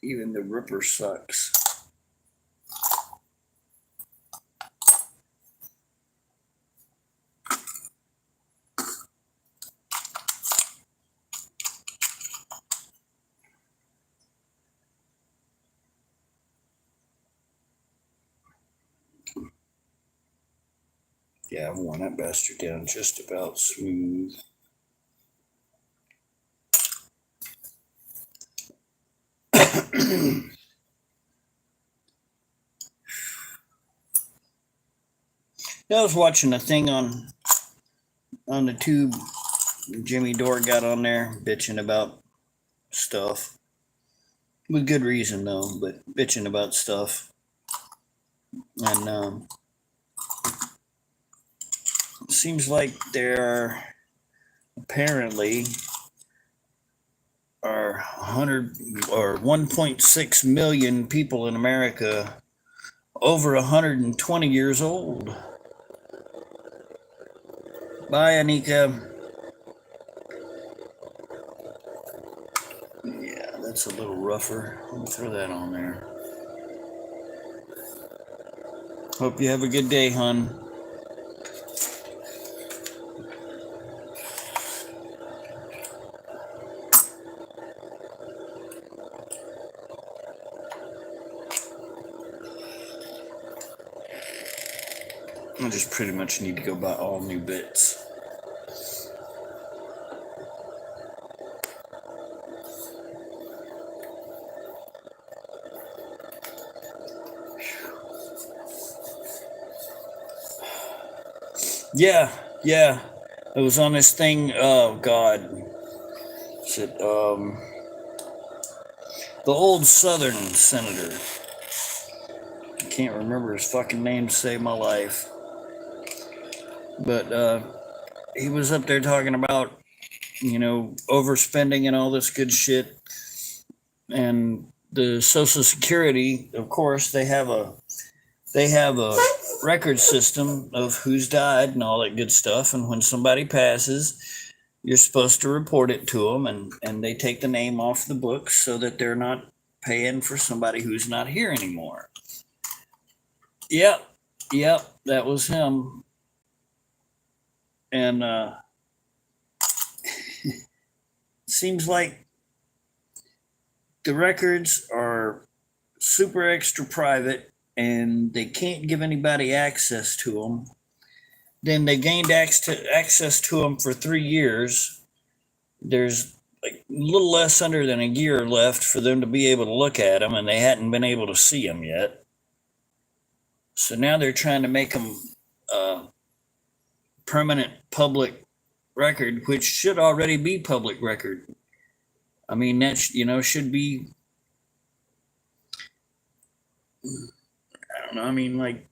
Even the ripper sucks. Yeah, I've worn that bastard down just about smooth. I was watching a thing on the tube. Jimmy Dore got on there bitching about stuff. With good reason, though, but bitching about stuff. And it seems like there apparently are 100 or 1.6 million people in America over 120 years old. Bye, Anika. Yeah, that's a little rougher. Let me throw that on there. Hope you have a good day, hon. I just pretty much need to go buy all new bits. Yeah. It was on this thing. Oh God, is it the old Southern senator? I can't remember his fucking name to save my life. But he was up there talking about, overspending and all this good shit. And the Social Security, of course, they have a record system of who's died and all that good stuff. And when somebody passes, you're supposed to report it to them, and they take the name off the books so that they're not paying for somebody who's not here anymore. Yep, that was him. And seems like the records are super extra private and they can't give anybody access to them. Then they gained access to them for 3 years. There's like a little less under than a year left for them to be able to look at them, and they hadn't been able to see them yet. So now they're trying to make them permanent public record, which should already be public record. I mean, that should be. I don't know. I mean, like,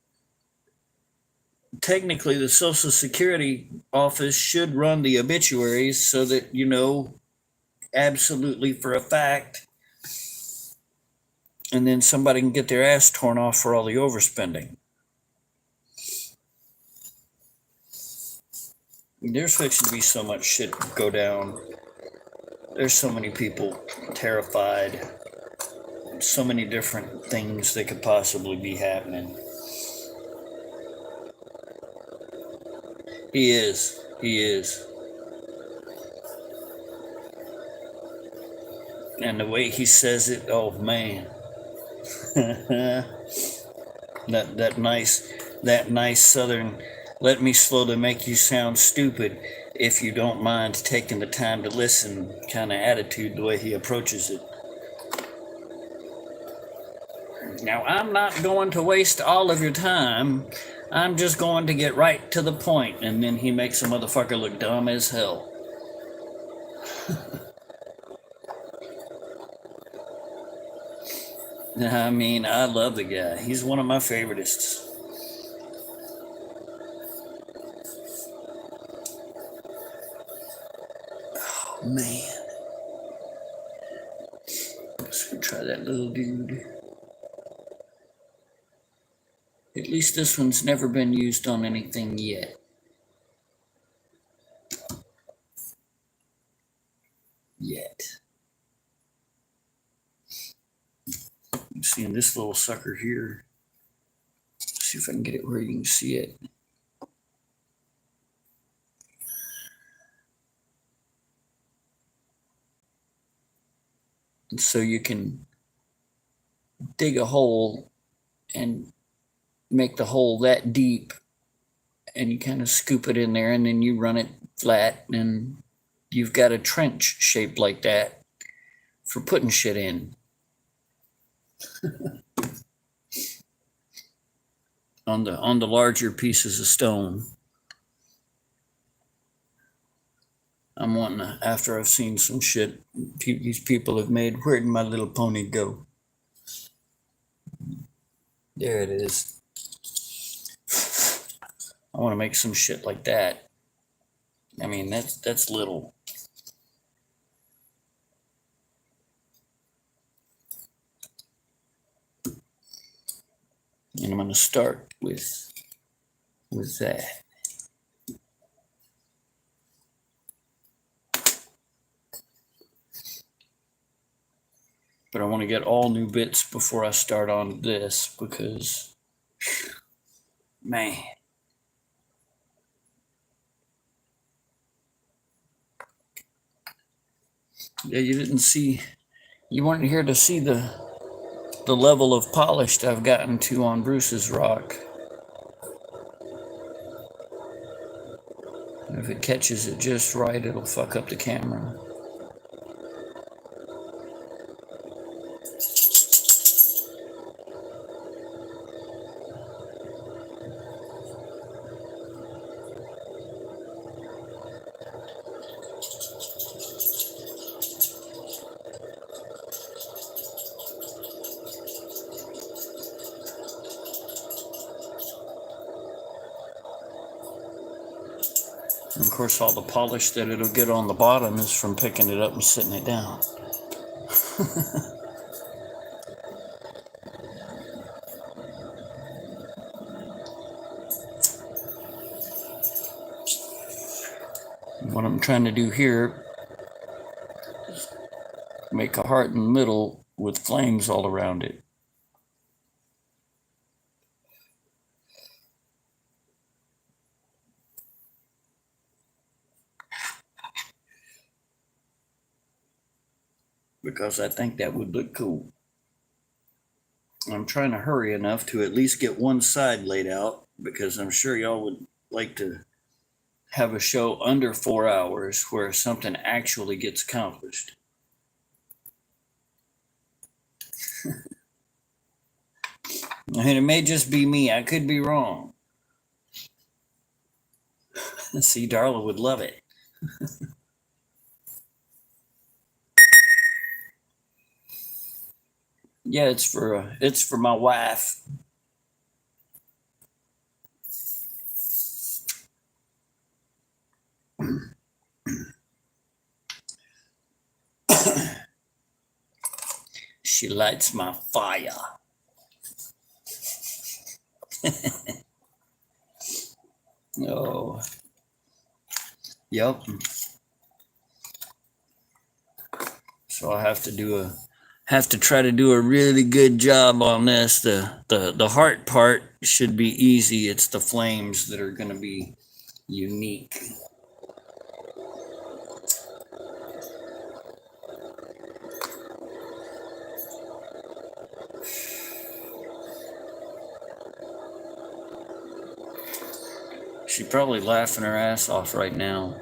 technically, the Social Security office should run the obituaries so that absolutely for a fact, and then somebody can get their ass torn off for all the overspending. There's fixing to be so much shit go down. There's so many people terrified. So many different things that could possibly be happening. He is. And the way he says it, oh man. that nice Southern, let me slowly make you sound stupid if you don't mind taking the time to listen kind of attitude, the way he approaches it. Now, I'm not going to waste all of your time. I'm just going to get right to the point. And then he makes a motherfucker look dumb as hell. I mean, I love the guy. He's one of my favorites. Oh, man. Let's try that little dude. At least this one's never been used on anything yet. I'm seeing this little sucker here. Let's see if I can get it where you can see it. And so you can dig a hole and make the hole that deep, and you kind of scoop it in there, and then you run it flat, and you've got a trench shaped like that for putting shit in. on the larger pieces of stone. I'm wanting to, after I've seen some shit these people have made, where'd My Little Pony go? There it is. I want to make some shit like that. I mean, that's little. And I'm going to start with that. But I want to get all new bits before I start on this because, man. Yeah, you weren't here to see the level of polish I've gotten to on Bruce's rock. If it catches it just right, it'll fuck up the camera. And of course, all the polish that it'll get on the bottom is from picking it up and sitting it down. What I'm trying to do here is make a heart in the middle with flames all around it. Because I think that would look cool. I'm trying to hurry enough to at least get one side laid out because I'm sure y'all would like to have a show under 4 hours where something actually gets accomplished. And it may just be me. I could be wrong. See, Darla would love it. Yeah, it's for my wife. She lights my fire. Oh, yep. So I have to try to do a really good job on this. The heart part should be easy. It's the flames that are going to be unique. She's probably laughing her ass off right now.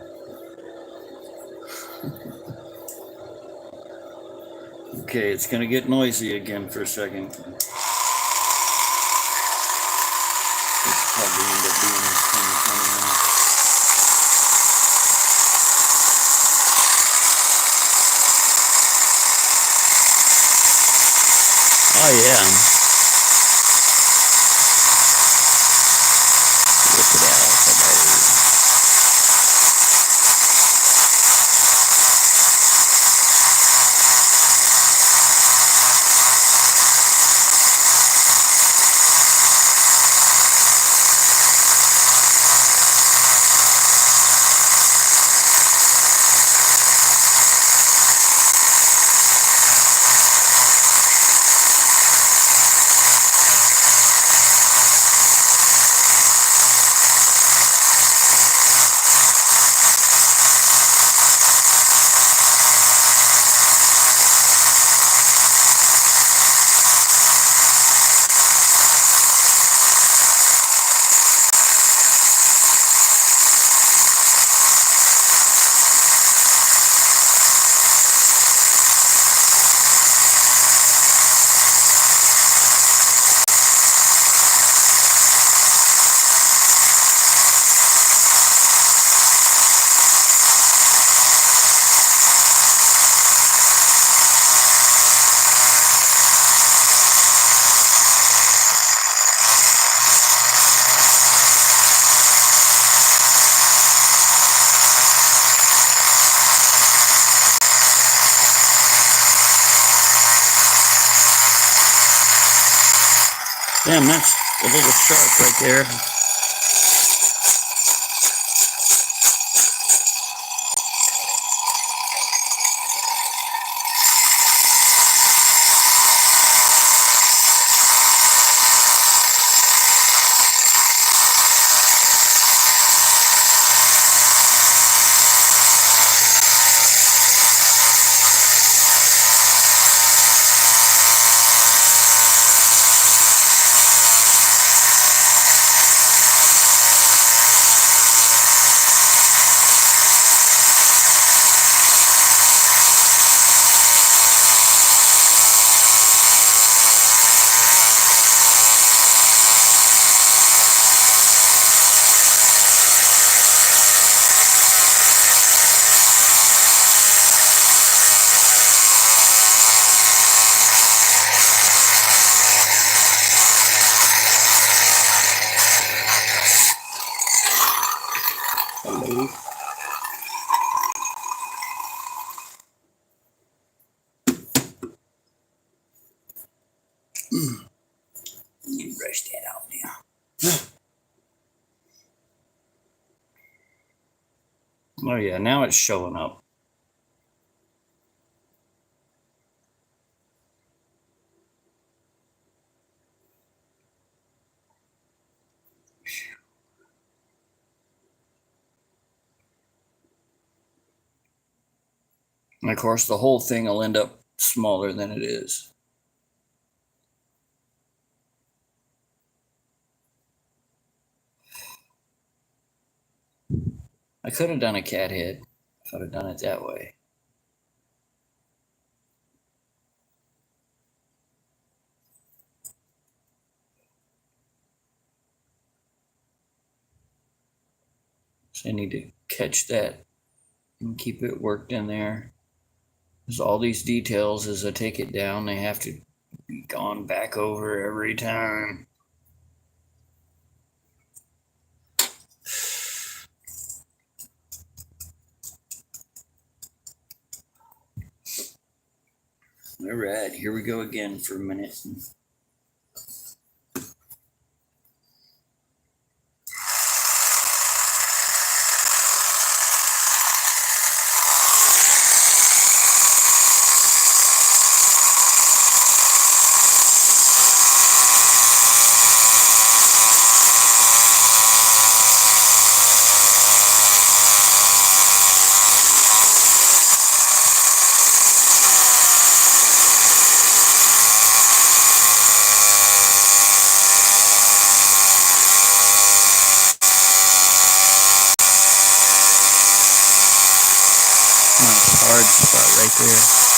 Okay, it's gonna get noisy again for a second. It's probably end up being 20 minutes. Oh yeah. Whip it out. Damn, that's a little sharp right there. Hello. You brush that out now. Oh yeah, now it's showing up. And of course, the whole thing will end up smaller than it is. I could have done a cat head if I'd have done it that way. So I need to catch that and keep it worked in there. Because all these details, as I take it down, they have to be gone back over every time. All right, here we go again for a minute. Nice hard spot right there.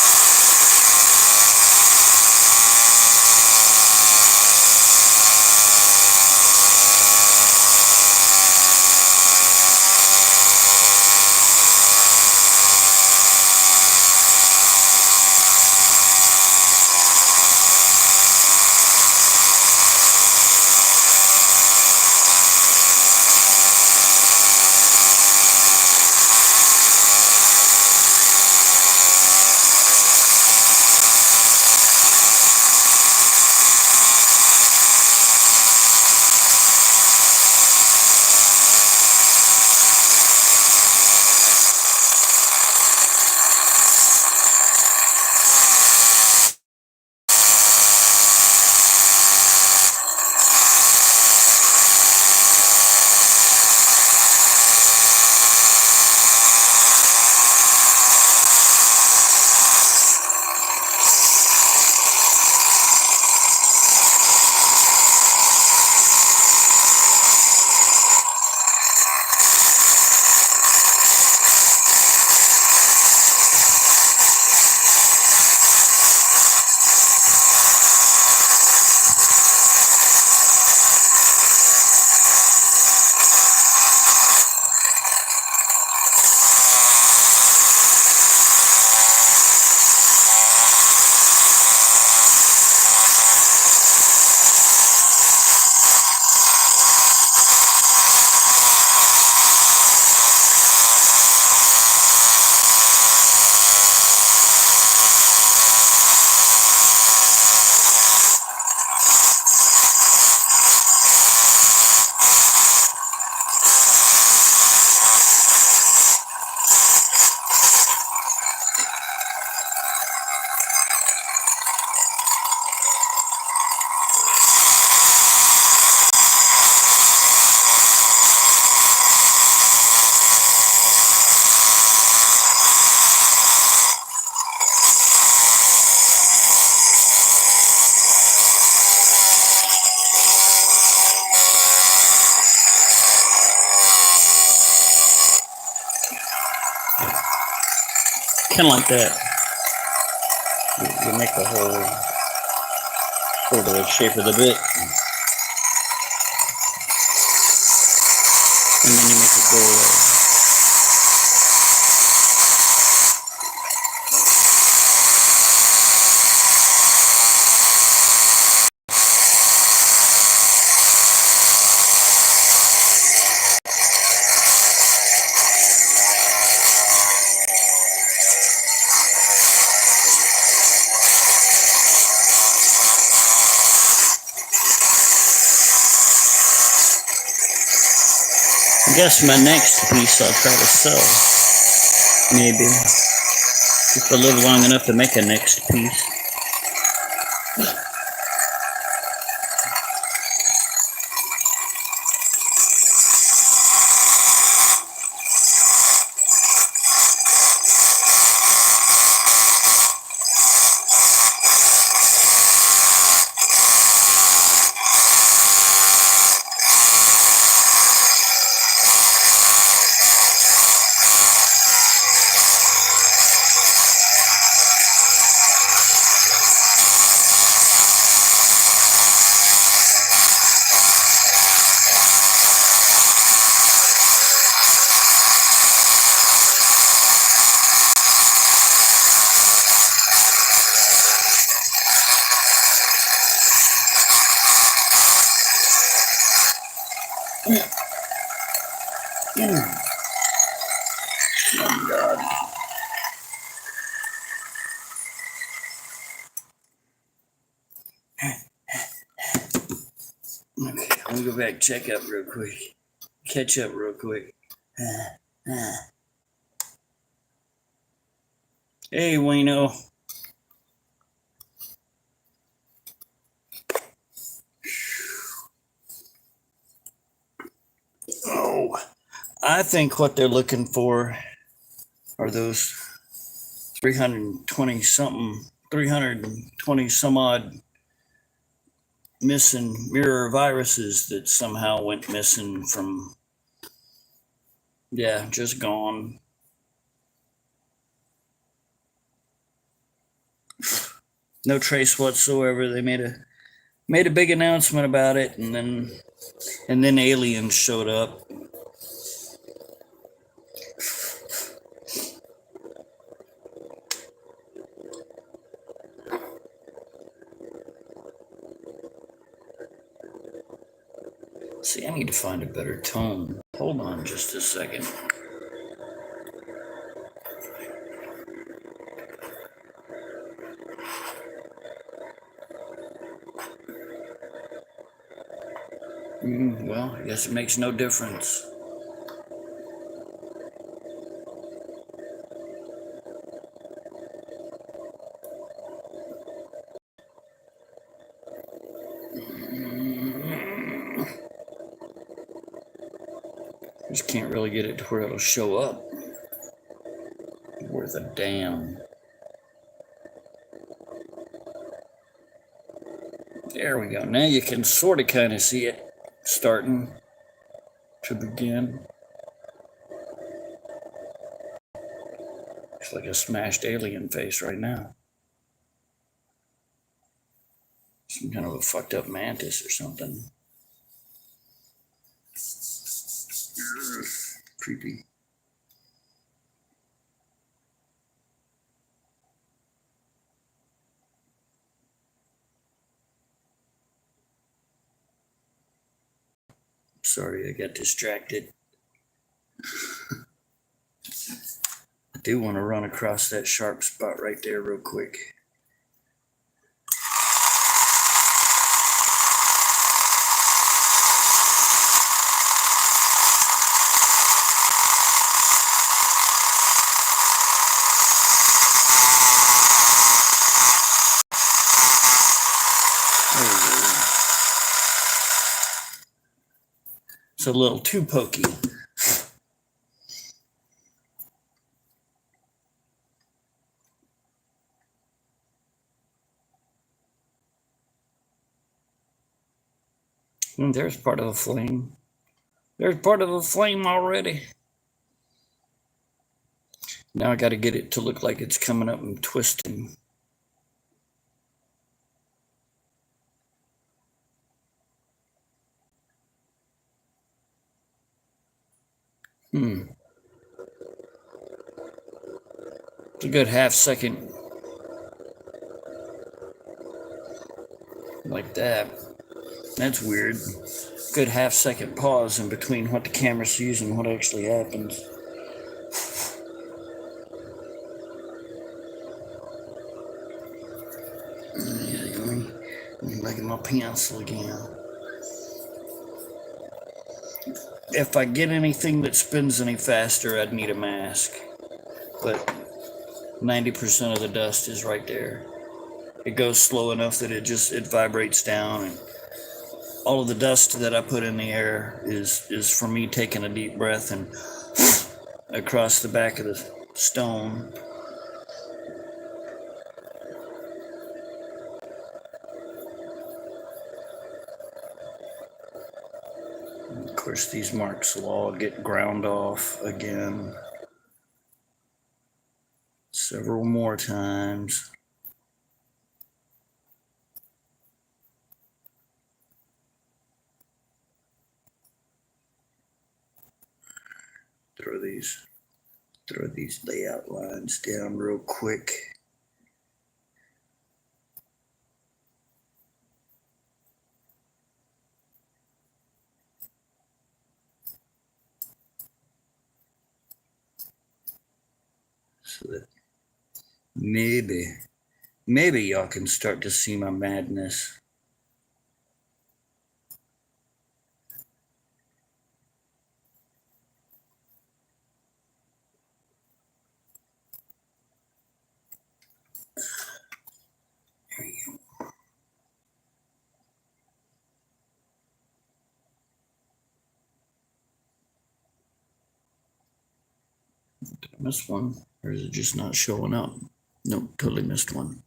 Kind of like that. You make the hole for the shape of the bit, and then you make it go away. I guess my next piece I'll try to sell. Maybe. If I live long enough to make a next piece. Oh God. Okay, I'm gonna go back, check up real quick. Catch up real quick. Hey, Wayno. Oh, I think what they're looking for are those 320 some odd missing mirror viruses that somehow went missing from, yeah, just gone. No trace whatsoever. They made a big announcement about it, and then aliens showed up. See, I need to find a better tone. Hold on just a second. Well, I guess it makes no difference. Just can't really get it to where it'll show up. Worth a damn. There we go. Now you can sort of kind of see it starting to begin. It's like a smashed alien face right now. Some kind of a fucked up mantis or something. Creepy. Sorry, I got distracted. I do want to run across that sharp spot right there real quick. It's a little too pokey. And there's part of a flame. There's part of a flame already. Now I got to get it to look like it's coming up and twisting. It's a good half second. Like that. That's weird. Good half second pause in between what the camera sees and what actually happens. Yeah, let me look at my pencil again. If I get anything that spins any faster, I'd need a mask. But 90% of the dust is right there. It goes slow enough that it vibrates down, and all of the dust that I put in the air is from me taking a deep breath and across the back of the stone. Of course, these marks will all get ground off again several more times. Throw these layout lines down real quick. So that maybe y'all can start to see my madness. There you go. Did I miss one? Or is it just not showing up? Nope, totally missed one.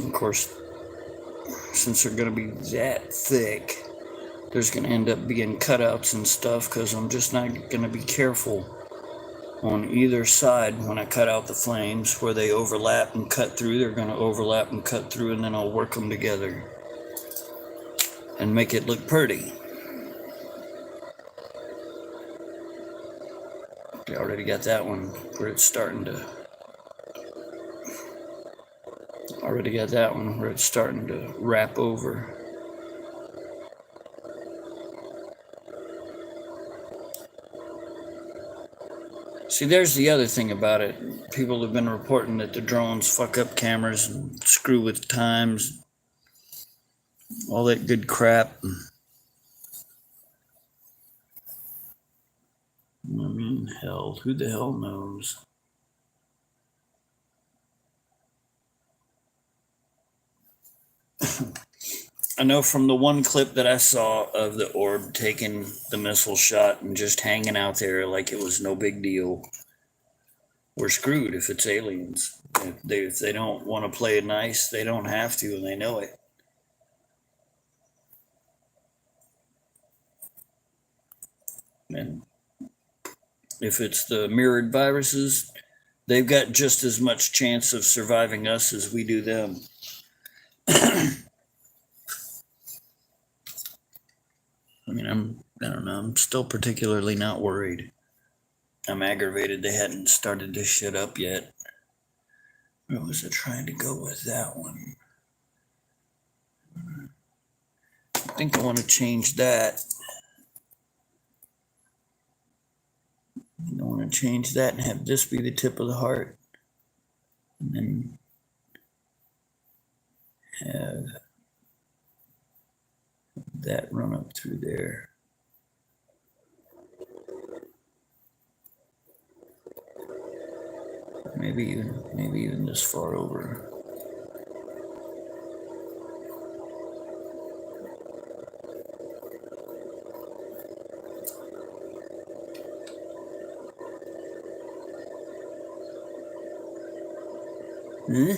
Of course, since they're going to be that thick, there's going to end up being cutouts and stuff because I'm just not going to be careful on either side when I cut out the flames. Where they overlap and cut through, they're going to overlap and cut through, and then I'll work them together and make it look pretty. I already got that one where it's starting to wrap over. See, there's the other thing about it. People have been reporting that the drones fuck up cameras and screw with times, all that good crap. I mean, hell, who the hell knows? I know from the one clip that I saw of the orb taking the missile shot and just hanging out there like it was no big deal. We're screwed if it's aliens. If they don't want to play it nice, they don't have to, and they know it. And if it's the mirrored viruses, they've got just as much chance of surviving us as we do them. I mean, I don't know, I'm still particularly not worried. I'm aggravated they hadn't started this shit up yet. Where was I trying to go with that one? I think I want to change that. I want to change that and have this be the tip of the heart. And then have that run up through there. Maybe even this far over. I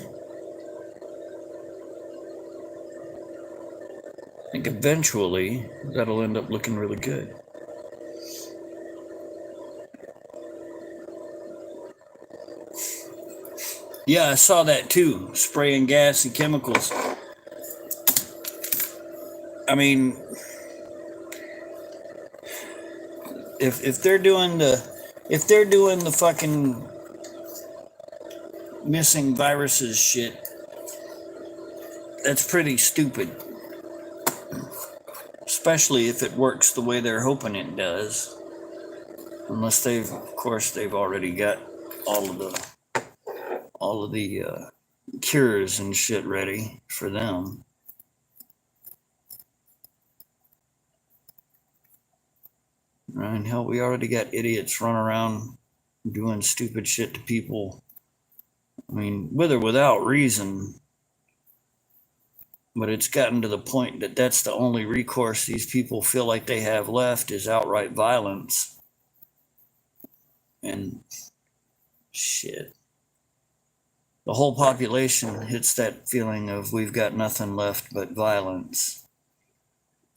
think eventually that'll end up looking really good. Yeah, I saw that too. Spraying gas and chemicals. I mean, if they're doing the fucking missing viruses shit, that's pretty stupid. Especially if it works the way they're hoping it does. Unless of course they've already got all of the cures and shit ready for them. Right? Hell, we already got idiots running around doing stupid shit to people. I mean, with or without reason. But it's gotten to the point that that's the only recourse these people feel like they have left is outright violence. And shit. The whole population hits that feeling of we've got nothing left but violence.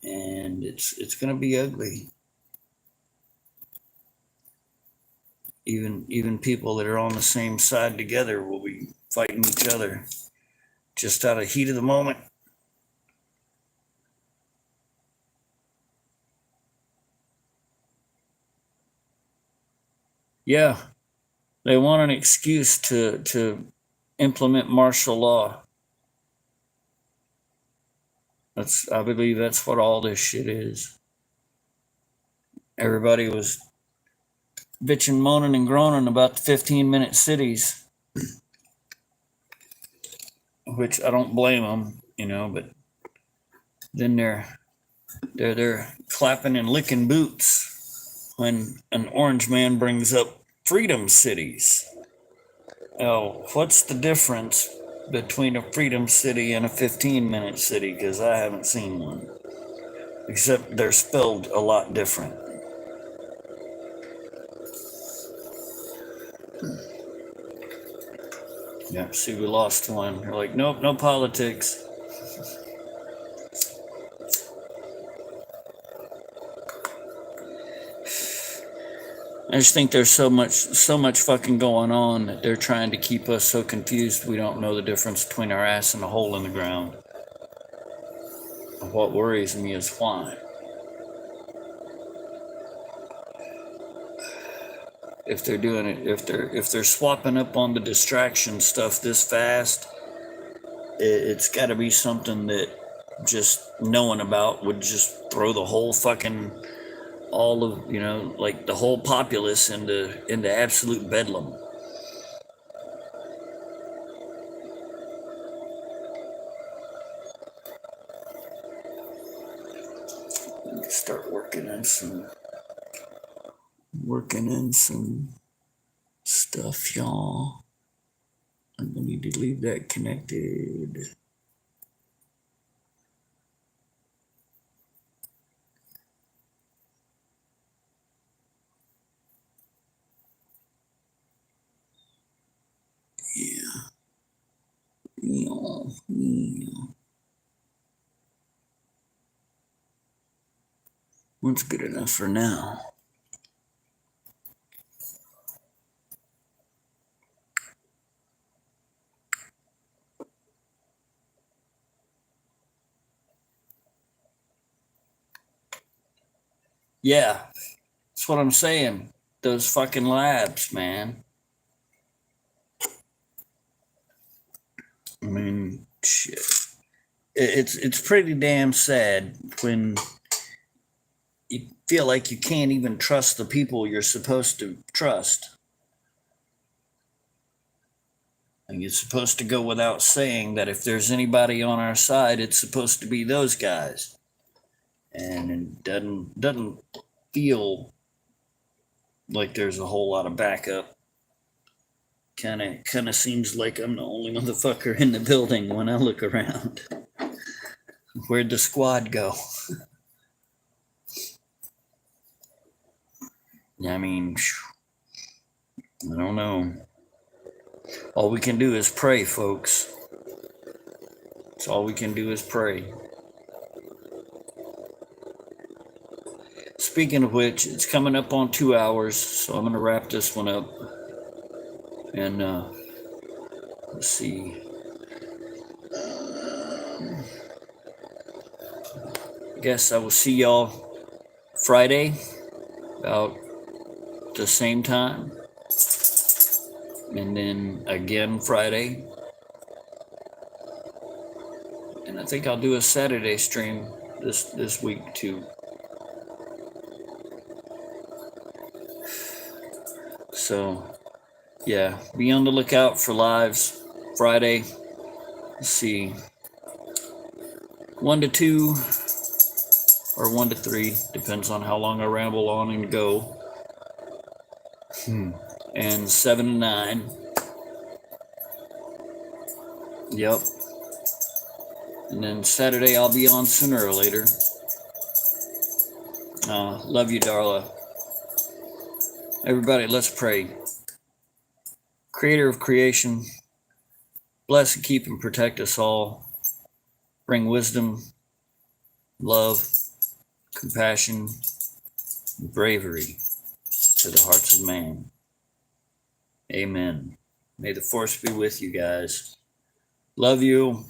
And it's going to be ugly. Even people that are on the same side together will be fighting each other just out of heat of the moment. Yeah, they want an excuse to implement martial law. I believe that's what all this shit is. Everybody was bitching, moaning, and groaning about the 15-minute cities, which I don't blame them, but then they're clapping and licking boots when an orange man brings up freedom cities. Oh, what's the difference between a freedom city and a 15-minute city? Because I haven't seen one, except they're spelled a lot different. Yeah, see, we lost one. They're like, nope, no politics. I just think there's so much fucking going on that they're trying to keep us so confused we don't know the difference between our ass and a hole in the ground. What worries me is why. If they're doing it, if they're swapping up on the distraction stuff this fast, it's got to be something that just knowing about would just throw the whole fucking all of like the whole populace into absolute bedlam. Start working in some stuff, y'all. I'm gonna need to leave that connected. Yeah. What's good enough for now? Yeah, that's what I'm saying. Those fucking labs, man. I mean, shit. It's pretty damn sad when you feel like you can't even trust the people you're supposed to trust. And it's supposed to go without saying that if there's anybody on our side, it's supposed to be those guys. And it doesn't feel like there's a whole lot of backup. Kind of seems like I'm the only motherfucker in the building when I look around. Where'd the squad go? I mean, I don't know. All we can do is pray, folks. That's all we can do is pray. Speaking of which, it's coming up on 2 hours, so I'm going to wrap this one up. And let's see. I guess I will see y'all Friday about the same time. And then again Friday. And I think I'll do a Saturday stream this week too. So yeah, be on the lookout for lives Friday. Let's see, 1 to 2 or 1 to 3, depends on how long I ramble on and go. And 7 to 9. Yep. And then Saturday I'll be on sooner or later. Love you, Darla. Everybody, let's pray. Creator of creation, bless and keep and protect us all. Bring wisdom, love, compassion, and bravery to the hearts of man. Amen. May the force be with you guys. Love you.